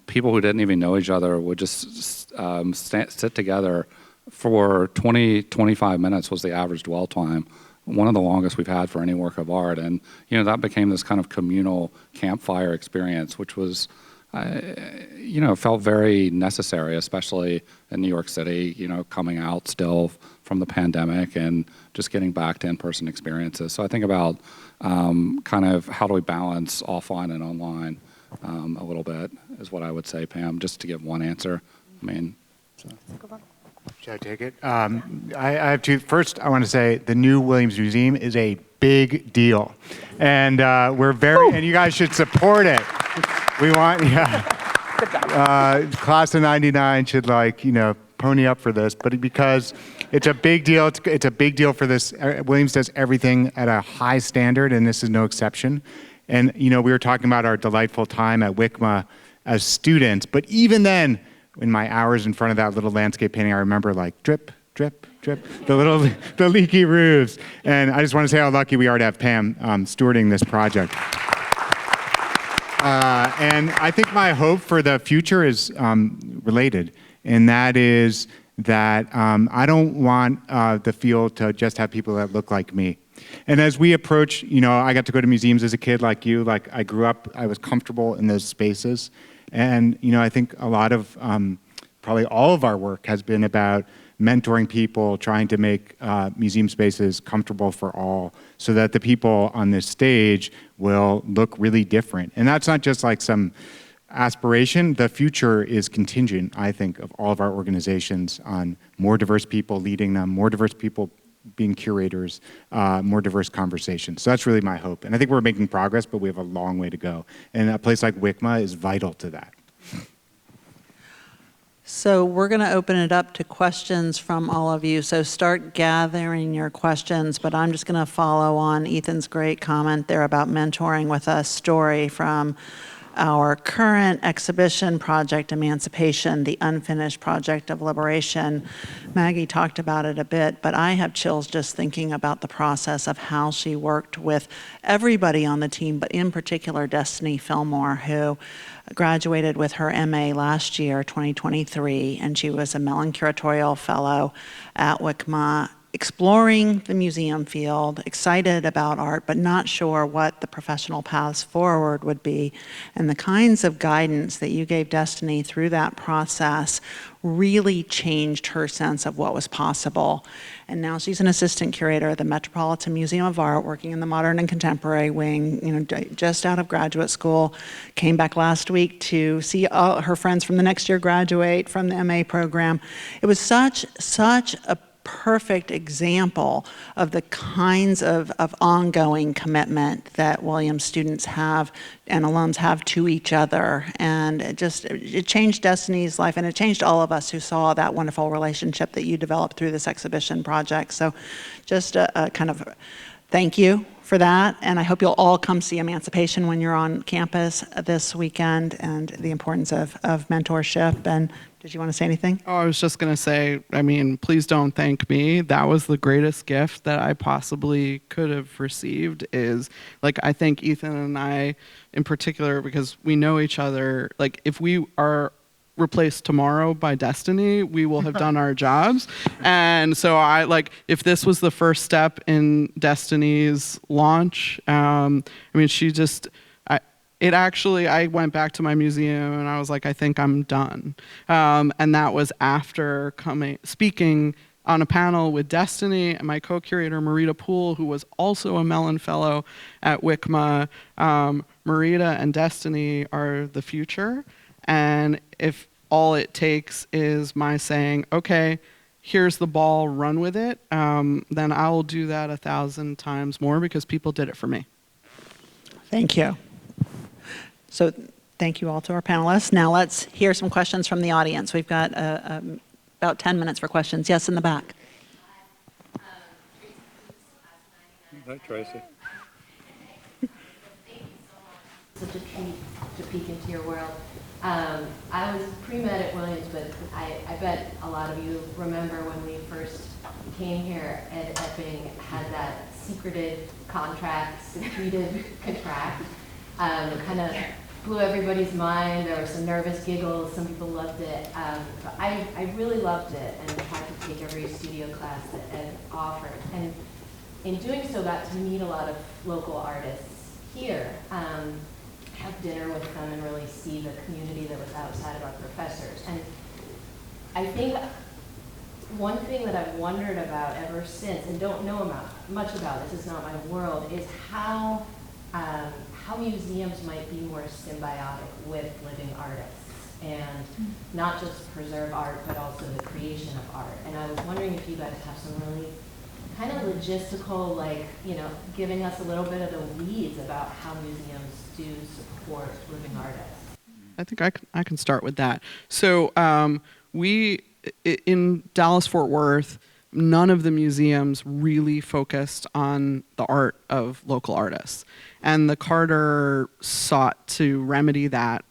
people who didn't even know each other would just sit together for 20, 25 minutes was the average dwell time, one of the longest we've had for any work of art. And, that became this kind of communal campfire experience, which was, felt very necessary, especially in New York City, coming out still from the pandemic and just getting back to in-person experiences. So I think about kind of how do we balance offline and online a little bit is what I would say, Pam, just to give one answer. Should I take it? I have two. First, I want to say the new Williams Museum is a big deal. And and you guys should support it. We want, class of 99 should pony up for this, but because it's a big deal. It's a big deal for this. Williams does everything at a high standard, and this is no exception. And we were talking about our delightful time at WICMA as students, but even then, in my hours in front of that little landscape painting, I remember drip, drip, drip, the leaky roofs. And I just want to say how lucky we are to have Pam stewarding this project. And I think my hope for the future is related, and that is that I don't want the field to just have people that look like me. And as we approach, I got to go to museums as a kid like you. I grew up, I was comfortable in those spaces. And, I think a lot of, probably all of our work has been about mentoring people, trying to make museum spaces comfortable for all, so that the people on this stage will look really different. And that's not just some aspiration. The future is contingent, I think, of all of our organizations on more diverse people leading them, more diverse people being curators, more diverse conversations. So that's really my hope. And I think we're making progress, but we have a long way to go. And a place like WICMA is vital to that. So we're going to open it up to questions from all of you. So start gathering your questions, but I'm just going to follow on Ethan's great comment there about mentoring with a story from our current exhibition project, Emancipation, the Unfinished Project of Liberation. Maggie talked about it a bit, but I have chills just thinking about the process of how she worked with everybody on the team, but in particular Destiny Fillmore, who graduated with her MA last year, 2023, and she was a Mellon Curatorial Fellow at WICMA, exploring the museum field, excited about art, but not sure what the professional paths forward would be. And the kinds of guidance that you gave Destiny through that process really changed her sense of what was possible. And now she's an assistant curator at the Metropolitan Museum of Art, working in the Modern and Contemporary wing, just out of graduate school. Came back last week to see her friends from the next year graduate from the MA program. It was such a perfect example of the kinds of ongoing commitment that Williams students have and alums have to each other. And it changed Destiny's life, and it changed all of us who saw that wonderful relationship that you developed through this exhibition project. So just a kind of thank you for that, and I hope you'll all come see Emancipation when you're on campus this weekend, and the importance of mentorship. And did you want to say anything? Oh, I was just going to say, please don't thank me. That was the greatest gift that I possibly could have received is, I thank Ethan and I in particular because we know each other. If we are replaced tomorrow by Destiny, we will have done our jobs. And so if this was the first step in Destiny's launch, I went back to my museum and I was like, I think I'm done. And that was after speaking on a panel with Destiny and my co-curator, Marita Poole, who was also a Mellon Fellow at WICMA. Marita and Destiny are the future. And if all it takes is my saying, okay, here's the ball, run with it, then I'll do that 1,000 times more because people did it for me. Thank you. So thank you all to our panelists. Now let's hear some questions from the audience. We've got about 10 minutes for questions. Yes, in the back. Hi, Tracy. Such a treat to peek into your world. I was pre-med at Williams, but I bet a lot of you remember when we first came here at Epping, had that secreted contract, secreted contract. Kind of blew everybody's mind. There were some nervous giggles. Some people loved it. But I really loved it and tried to take every studio class that Ed offered. And in doing so, got to meet a lot of local artists here, have dinner with them and really see the community that was outside of our professors. And I think one thing that I've wondered about ever since, and don't know much about, this is not my world, is how museums might be more symbiotic with living artists and not just preserve art, but also the creation of art. And I was wondering if you guys have some really kind of logistical, giving us a little bit of the weeds about how museums do support living artists. I think I can start with that. So in Dallas-Fort Worth, none of the museums really focused on the art of local artists. And the Carter sought to remedy that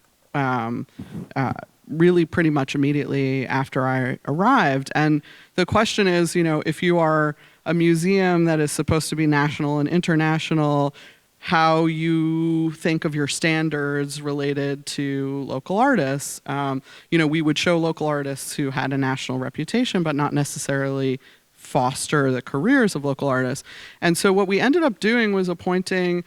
really pretty much immediately after I arrived. And the question is, if you are a museum that is supposed to be national and international, how you think of your standards related to local artists. We would show local artists who had a national reputation, but not necessarily foster the careers of local artists. And so what we ended up doing was appointing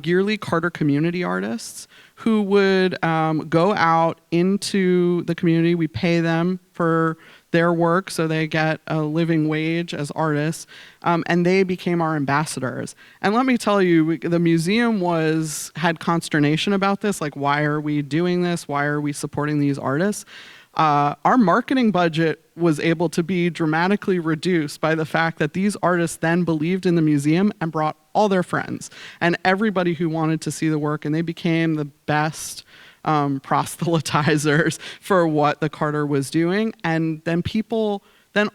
yearly Carter community artists who would go out into the community. We pay them for their work, so they get a living wage as artists, and they became our ambassadors. And let me tell you, the museum had consternation about this, like, why are we doing this? Why are we supporting these artists? Our marketing budget was able to be dramatically reduced by the fact that these artists then believed in the museum and brought all their friends and everybody who wanted to see the work, and they became the best proselytizers for what the Carter was doing. And then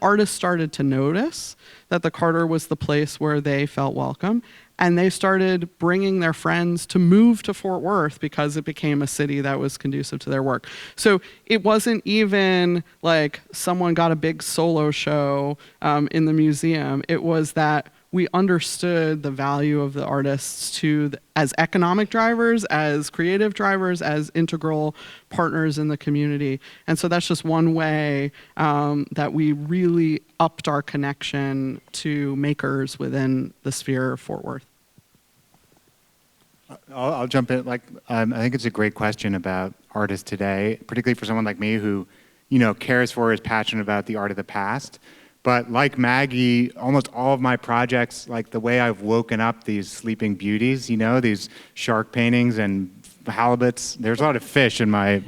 artists started to notice that the Carter was the place where they felt welcome. And they started bringing their friends to move to Fort Worth because it became a city that was conducive to their work. So it wasn't even like someone got a big solo show in the museum. It was that we understood the value of the artists as economic drivers, as creative drivers, as integral partners in the community. And so that's just one way that we really upped our connection to makers within the sphere of Fort Worth. I'll jump in. I think it's a great question about artists today, particularly for someone like me who, cares for, is passionate about the art of the past. But like Maggie, almost all of my projects, like the way I've woken up these sleeping beauties, these shark paintings and halibuts, there's a lot of fish in my,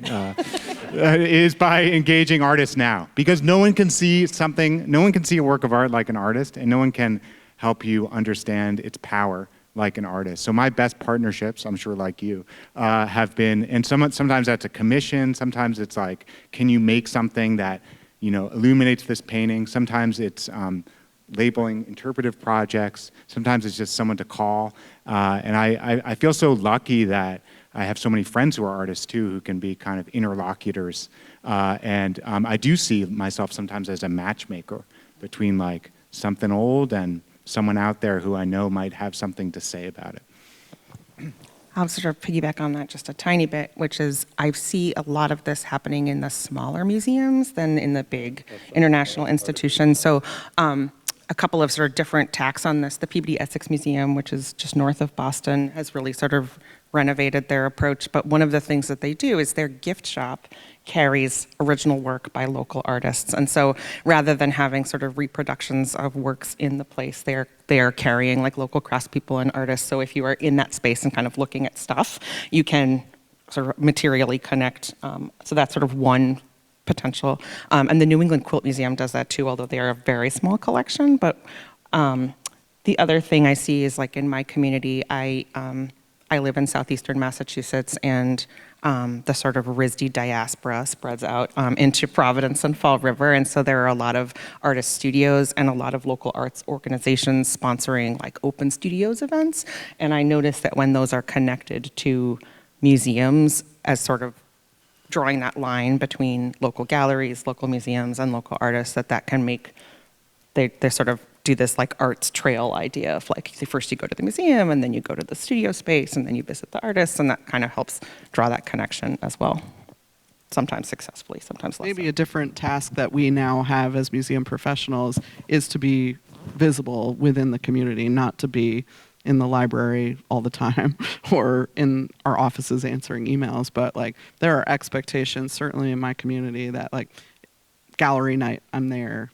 is by engaging artists now. Because no one can see a work of art like an artist, and no one can help you understand its power like an artist. So my best partnerships, I'm sure like you, have been, and sometimes that's a commission, sometimes it's like, can you make something that illuminates this painting. Sometimes it's labeling interpretive projects. Sometimes it's just someone to call. And I feel so lucky that I have so many friends who are artists too, who can be kind of interlocutors. And I do see myself sometimes as a matchmaker between like something old and someone out there who I know might have something to say about it. I'll sort of piggyback on that just a tiny bit, which is I see a lot of this happening in the smaller museums than in the big international institutions. So a couple of sort of different tacks on this. The Peabody Essex Museum, which is just north of Boston, has really sort of renovated their approach. But one of the things that they do is their gift shop carries original work by local artists. And so rather than having sort of reproductions of works in the place, they are carrying like local craftspeople and artists. So if you are in that space and kind of looking at stuff, you can sort of materially connect. So that's sort of one potential. And the New England Quilt Museum does that too, although they are a very small collection. But the other thing I see is like in my community, I live in southeastern Massachusetts, and the sort of RISD diaspora spreads out into Providence and Fall River. And so there are a lot of artist studios and a lot of local arts organizations sponsoring like open studios events. And I noticed that when those are connected to museums as sort of drawing that line between local galleries, local museums, and local artists, that can make, they sort of do this like arts trail idea of like, first you go to the museum and then you go to the studio space and then you visit the artists, and that kind of helps draw that connection as well. Sometimes successfully, sometimes less. Maybe so. a different task that we now have as museum professionals is to be visible within the community, not to be in the library all the time or in our offices answering emails. But like there are expectations, certainly in my community, that like gallery night, I'm there.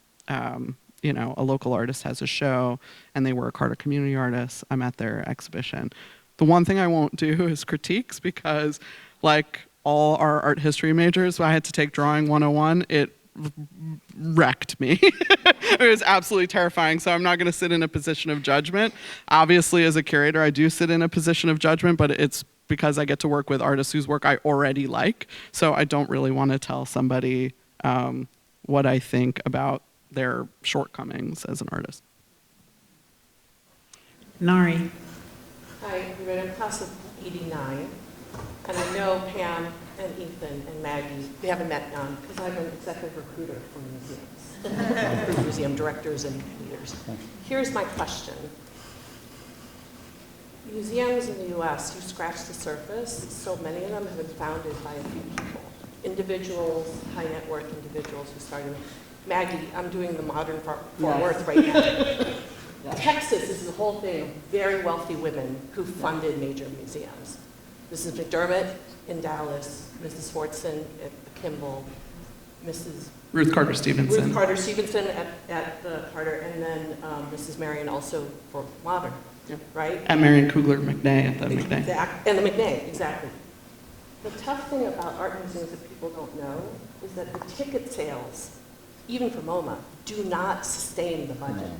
A local artist has a show and they were a Carter community artist, I'm at their exhibition. The one thing I won't do is critiques, because like all our art history majors, I had to take drawing 101. It wrecked me. It was absolutely terrifying. So I'm not going to sit in a position of judgment. Obviously, as a curator, I do sit in a position of judgment, but it's because I get to work with artists whose work I already like. So I don't really want to tell somebody what I think about their shortcomings as an artist. Nari. Hi, everybody. I'm class of '89, and I know Pam and Ethan and Maggie. We haven't met because I'm an executive recruiter for museums, for museum directors and leaders. Here's my question. Museums in the U.S., you scratch the surface, so many of them have been founded by a few people. Individuals, high net worth individuals who started. Maggie, I'm doing the modern Fort Worth right now. Texas is the whole thing of very wealthy women who funded major museums. Mrs. McDermott in Dallas, Mrs. Fortson at the Kimball, Mrs. Ruth Carter Stevenson. Ruth Carter Stevenson at the Carter, and then Mrs. Marion also for Modern, right? And Marion Kugler McNay at the McNay. And the McNay, exactly. The tough thing about art museums that people don't know is that the ticket sales, even for MoMA, do not sustain the budget.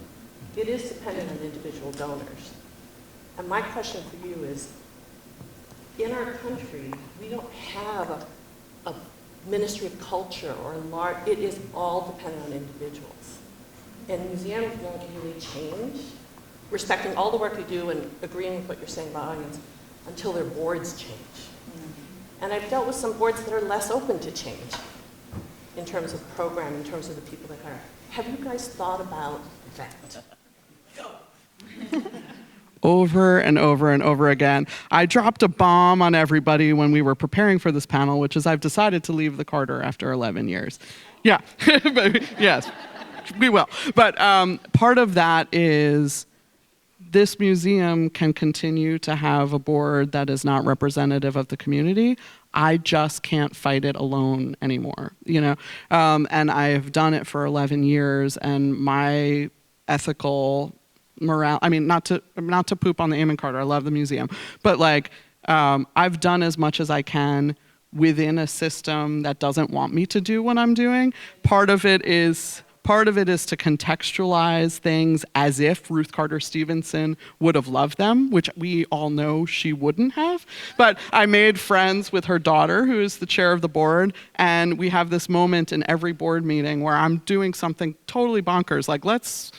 It is dependent on individual donors. And my question for you is, in our country, we don't have a Ministry of Culture or a large, it is all dependent on individuals. And museums won't really change, respecting all the work you do and agreeing with what you're saying about audience, until their boards change. And I've dealt with some boards that are less open to change in terms of program, in terms of the people they hire. Have you guys thought about that? Over and over and over again. I dropped a bomb on everybody when we were preparing for this panel, which is I've decided to leave the Carter after 11 years. Yeah, but, yes, we will. But part of that is this museum can continue to have a board that is not representative of the community. I just can't fight it alone anymore, you know? And I've done it for 11 years, and my ethical morale, I mean, not to poop on the Amon Carter, I love the museum, but like, I've done as much as I can within a system that doesn't want me to do what I'm doing. Part of it is to contextualize things as if Ruth Carter Stevenson would have loved them, which we all know she wouldn't have. But I made friends with her daughter, who is the chair of the board, and we have this moment in every board meeting where I'm doing something totally bonkers, like let's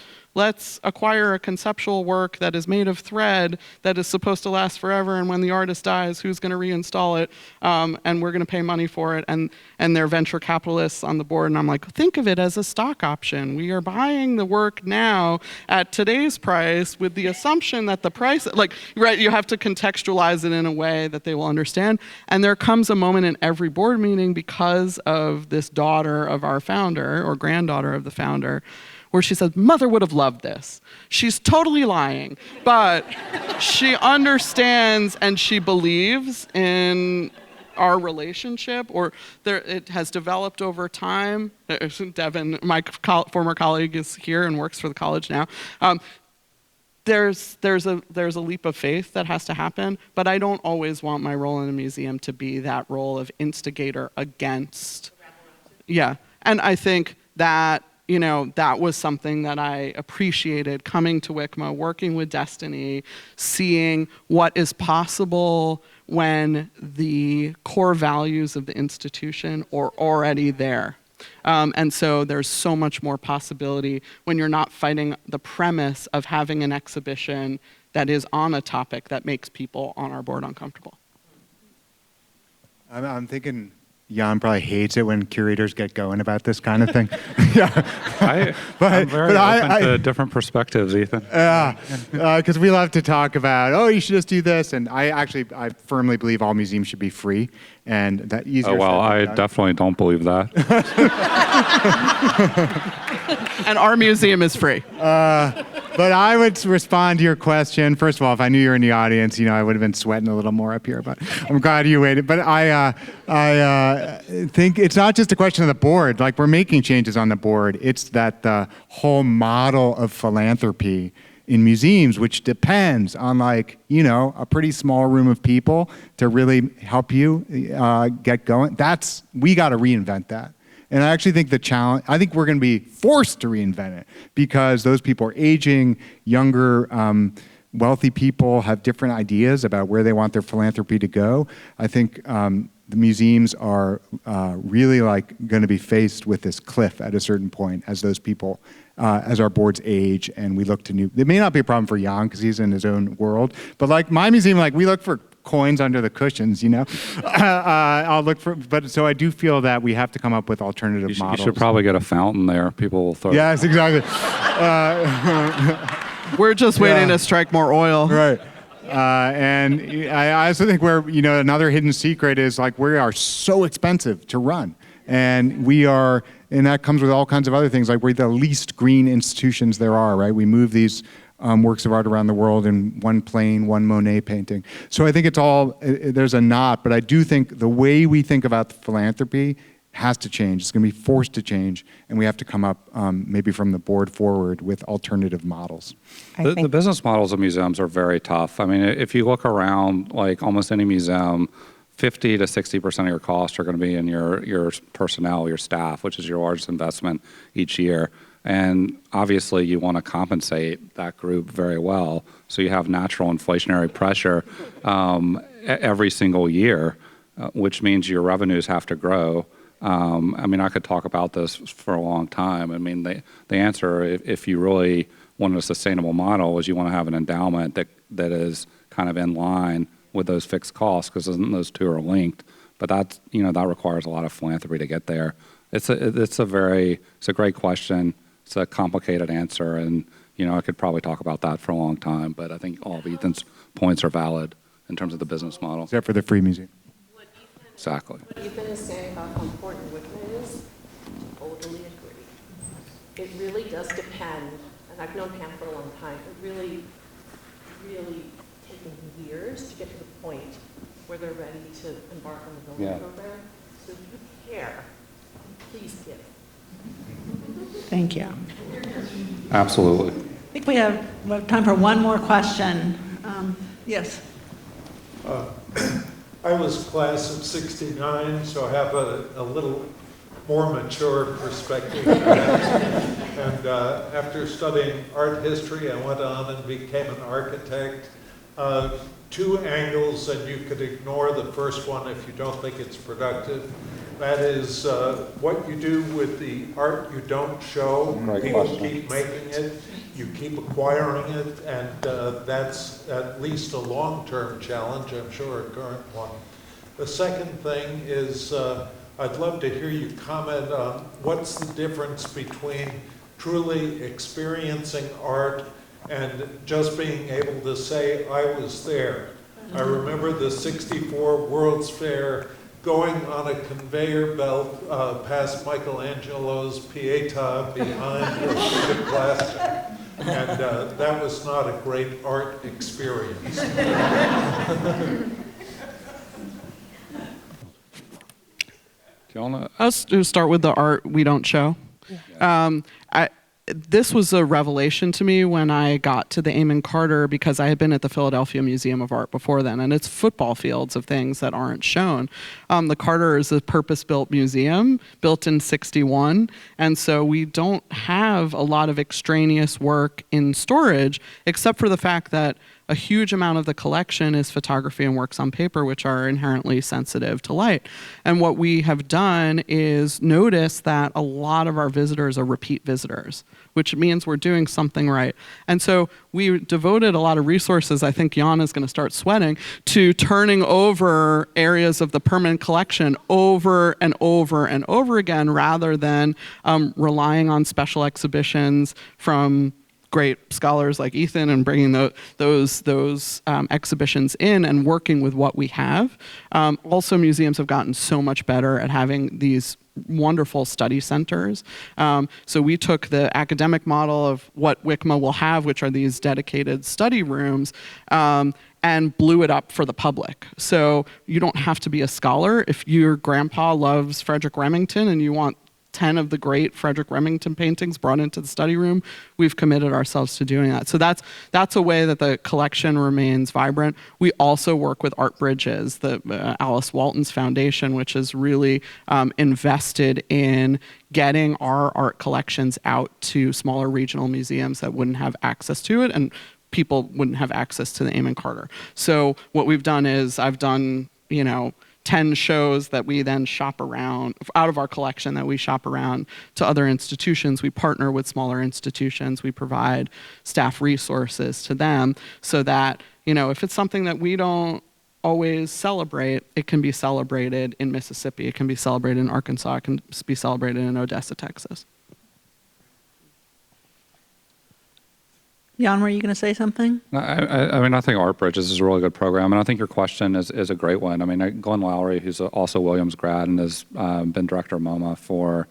acquire a conceptual work that is made of thread that is supposed to last forever, and when the artist dies, who's going to reinstall it? And we're going to pay money for it. And they're venture capitalists on the board, and I'm like, think of it as a stock option. We are buying the work now at today's price with the assumption that the price, like, right, you have to contextualize it in a way that they will understand. And there comes a moment in every board meeting, because of this daughter of our founder, or granddaughter of the founder, where she says, Mother would have loved this. She's totally lying, but she understands and she believes in our relationship, or it has developed over time. Devin, my former colleague, is here and works for the college now. There's a leap of faith that has to happen, but I don't always want my role in a museum to be that role of instigator against. Yeah, and I think that, you know, that was something that I appreciated coming to WICMA, working with Destiny, seeing what is possible when the core values of the institution are already there. And so there's so much more possibility when you're not fighting the premise of having an exhibition that is on a topic that makes people on our board uncomfortable. I'm thinking Jan probably hates it when curators get going about this kind of thing. Yeah. I'm very open to different perspectives, Ethan. Yeah, because we love to talk about, oh, you should just do this. And I firmly believe all museums should be free. And that easier. Oh, well, I definitely don't believe that. And our museum is free. But I would respond to your question. First of all, if I knew you were in the audience, you know, I would have been sweating a little more up here, but I'm glad you waited. But I think it's not just a question of the board. Like, we're making changes on the board. It's that the whole model of philanthropy in museums, which depends on, like, you know, a pretty small room of people to really help you get going. We got to reinvent that. And I actually think I think we're going to be forced to reinvent it, because those people are aging, younger wealthy people have different ideas about where they want their philanthropy to go. I think the museums are really going to be faced with this cliff at a certain point as those people, as our boards age and we look to new. It may not be a problem for Jan because he's in his own world, but like my museum, we look for coins under the cushions, I'll look for, but so I do feel that we have to come up with alternative models. You should probably get a fountain there. People will throw. Yes, exactly. We're just waiting to strike more oil. Right. And I also think another hidden secret is we are so expensive to run. And and that comes with all kinds of other things. We're the least green institutions there are, right? We move these works of art around the world in one plane, one Monet painting. So I think there's a knot, but I do think the way we think about philanthropy has to change. It's going to be forced to change, and we have to come up maybe from the board forward with alternative models. The business models of museums are very tough. I mean, if you look around, almost any museum, 50 to 60% of your costs are going to be in your personnel, your staff, which is your largest investment each year. And obviously, you want to compensate that group very well. So you have natural inflationary pressure every single year, which means your revenues have to grow. I could talk about this for a long time. The answer, if you really want a sustainable model, is you want to have an endowment that is kind of in line with those fixed costs, because those two are linked. But that requires a lot of philanthropy to get there. It's a great question. It's a complicated answer, and I could probably talk about that for a long time. But I think all of Ethan's points are valid in terms of the business model. Except for the free museum. Exactly. What Ethan is saying about how important Wickman is, totally agree. It really does depend, and I've known Pam for a long time, it really, really taken years to get to the point where they're ready to embark on the building program. So if you care, please give. Thank you. Absolutely. I think we have time for one more question. Yes. I was class of '69, so I have a little more mature perspective. And after studying art history, I went on and became an architect. Two angles, and you could ignore the first one if you don't think it's productive. That is what you do with the art you don't show. People keep making it, you keep acquiring it, and that's at least a long-term challenge, I'm sure a current one. The second thing is I'd love to hear you comment on what's the difference between truly experiencing art and just being able to say, I was there. I remember the '64 World's Fair, going on a conveyor belt past Michelangelo's Pietà behind a sheet of plastic. And that was not a great art experience. I'll start with the art we don't show. This was a revelation to me when I got to the Amon Carter, because I had been at the Philadelphia Museum of Art before then, and it's football fields of things that aren't shown. The Carter is a purpose-built museum, built in '61, and so we don't have a lot of extraneous work in storage, except for the fact that a huge amount of the collection is photography and works on paper, which are inherently sensitive to light. And what we have done is notice that a lot of our visitors are repeat visitors, which means we're doing something right. And so we devoted a lot of resources, I think Jan is going to start sweating, to turning over areas of the permanent collection over and over and over again, rather than relying on special exhibitions from great scholars like Ethan and bringing those exhibitions in and working with what we have. Also, museums have gotten so much better at having these wonderful study centers. So we took the academic model of what WICMA will have, which are these dedicated study rooms, and blew it up for the public. So you don't have to be a scholar. If your grandpa loves Frederick Remington and you want 10 of the great Frederick Remington paintings brought into the study room, we've committed ourselves to doing that. So that's a way that the collection remains vibrant. We also work with Art Bridges, the Alice Walton's Foundation, which is really invested in getting our art collections out to smaller regional museums that wouldn't have access to it. And people wouldn't have access to the Amon Carter. So what we've done is I've done, 10 shows that we then shop around, out of our collection that we shop around to other institutions. We partner with smaller institutions. We provide staff resources to them so that, if it's something that we don't always celebrate, it can be celebrated in Mississippi. It can be celebrated in Arkansas. It can be celebrated in Odessa, Texas. Jan, were you going to say something? I mean, I think Art Bridges is a really good program, and I think your question is a great one. I mean, Glenn Lowry, who's also Williams grad and has been director of MoMA for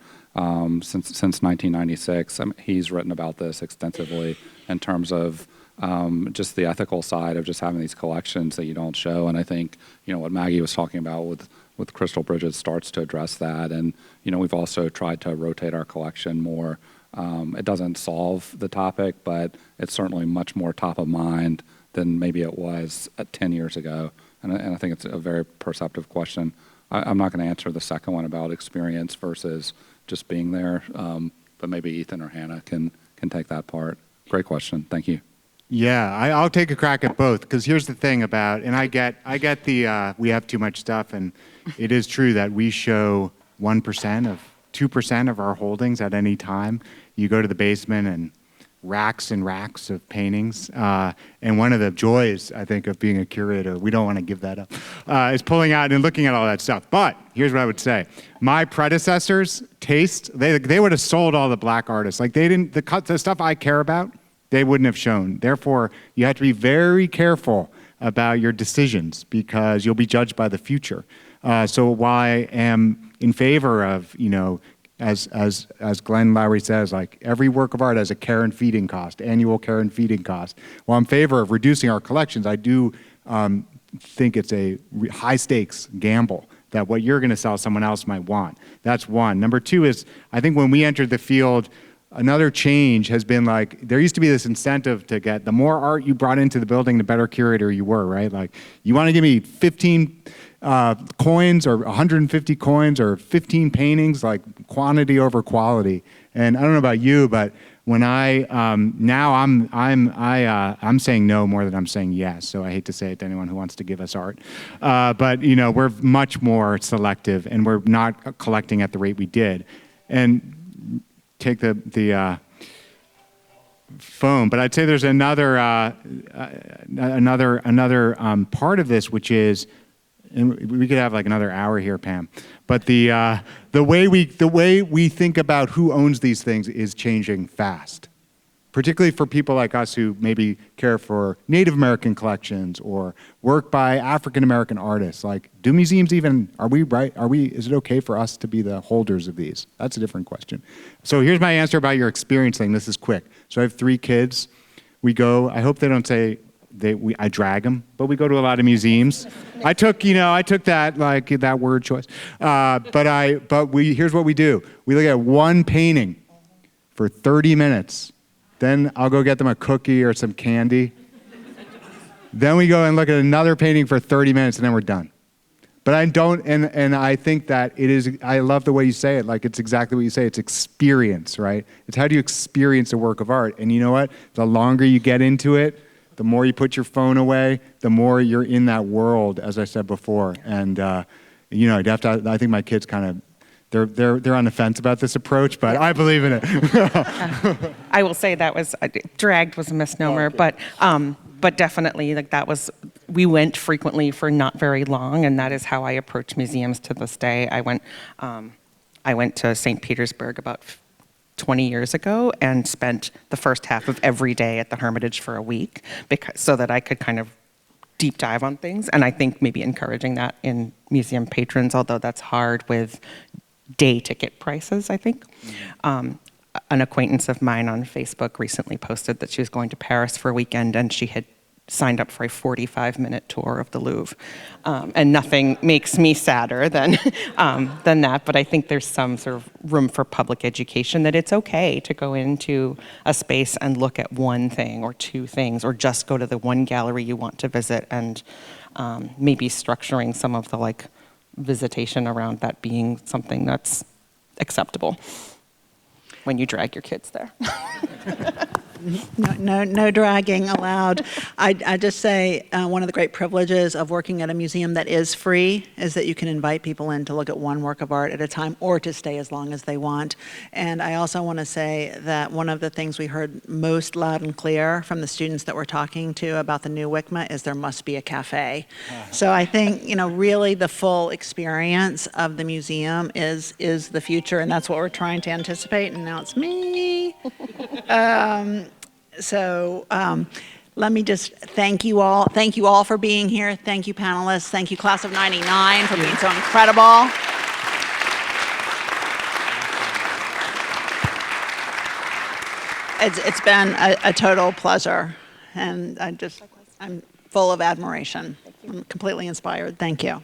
since 1996, he's written about this extensively in terms of just the ethical side of just having these collections that you don't show. And I think, what Maggie was talking about with Crystal Bridges starts to address that. And, we've also tried to rotate our collection more. It doesn't solve the topic, but it's certainly much more top of mind than maybe it was 10 years ago. And I think it's a very perceptive question. I'm not going to answer the second one about experience versus just being there, but maybe Ethan or Hannah can take that part. Great question. Thank you. Yeah, I'll take a crack at both, because here's the thing about, and I get the we have too much stuff, and it is true that we show 2% of our holdings at any time. You go to the basement and racks of paintings. And one of the joys, I think, of being a curator, we don't want to give that up, is pulling out and looking at all that stuff. But here's what I would say. My predecessors' taste, they would have sold all the black artists. Like they didn't, the stuff I care about, they wouldn't have shown. Therefore, you have to be very careful about your decisions because you'll be judged by the future. So while I am in favor of, as Glenn Lowry says, like every work of art has a care and feeding cost, annual care and feeding cost. While I'm in favor of reducing our collections, I do think it's a high stakes gamble that what you're going to sell someone else might want. That's one. Number two is, I think when we entered the field, another change has been like, there used to be this incentive to get, the more art you brought into the building, the better curator you were, right? Like, you want to give me 15 coins or 150 coins or 15 paintings, like quantity over quality. And I don't know about you, but when now I'm saying no more than I'm saying yes. So I hate to say it to anyone who wants to give us art, but we're much more selective, and we're not collecting at the rate we did. And take the phone, but I'd say there's another part of this, which is, and we could have like another hour here, Pam. But the way we think about who owns these things is changing fast, particularly for people like us who maybe care for Native American collections or work by African American artists. Like, do museums even, is it okay for us to be the holders of these? That's a different question. So here's my answer about your experience thing. This is quick. So I have 3 kids. We go, I hope they don't say, I drag them, but we go to a lot of museums. I took that, like, that word choice. Here's what we do. We look at one painting for 30 minutes. Then I'll go get them a cookie or some candy. Then we go and look at another painting for 30 minutes, and then we're done. But I don't, and I think that it is, I love the way you say it, like it's exactly what you say, it's experience, right? It's how do you experience a work of art? And you know what? The longer you get into it, the more you put your phone away, the more you're in that world, as I said before. And you'd have to, I think my kids kind of, they're on the fence about this approach, but I believe in it. I will say that was, dragged was a misnomer, but definitely, like, that was, we went frequently for not very long, and that is how I approach museums to this day. I went to St. Petersburg about 20 years ago and spent the first half of every day at the Hermitage for a week so that I could kind of deep dive on things. And I think maybe encouraging that in museum patrons, although that's hard with day ticket prices, I think. An acquaintance of mine on Facebook recently posted that she was going to Paris for a weekend, and she had signed up for a 45-minute tour of the Louvre. And nothing makes me sadder than that, but I think there's some sort of room for public education that it's okay to go into a space and look at one thing or 2 things, or just go to the one gallery you want to visit, and maybe structuring some of the visitation around that being something that's acceptable when you drag your kids there. No dragging allowed. I just say one of the great privileges of working at a museum that is free is that you can invite people in to look at one work of art at a time or to stay as long as they want. And I also want to say that one of the things we heard most loud and clear from the students that we're talking to about the new WICMA is there must be a cafe. So I think, really the full experience of the museum is the future, and that's what we're trying to anticipate, and now it's me. Let me just thank you all. Thank you all for being here. Thank you, panelists. Thank you, class of '99, for being so incredible. It's been a total pleasure, and I'm full of admiration. I'm completely inspired. Thank you.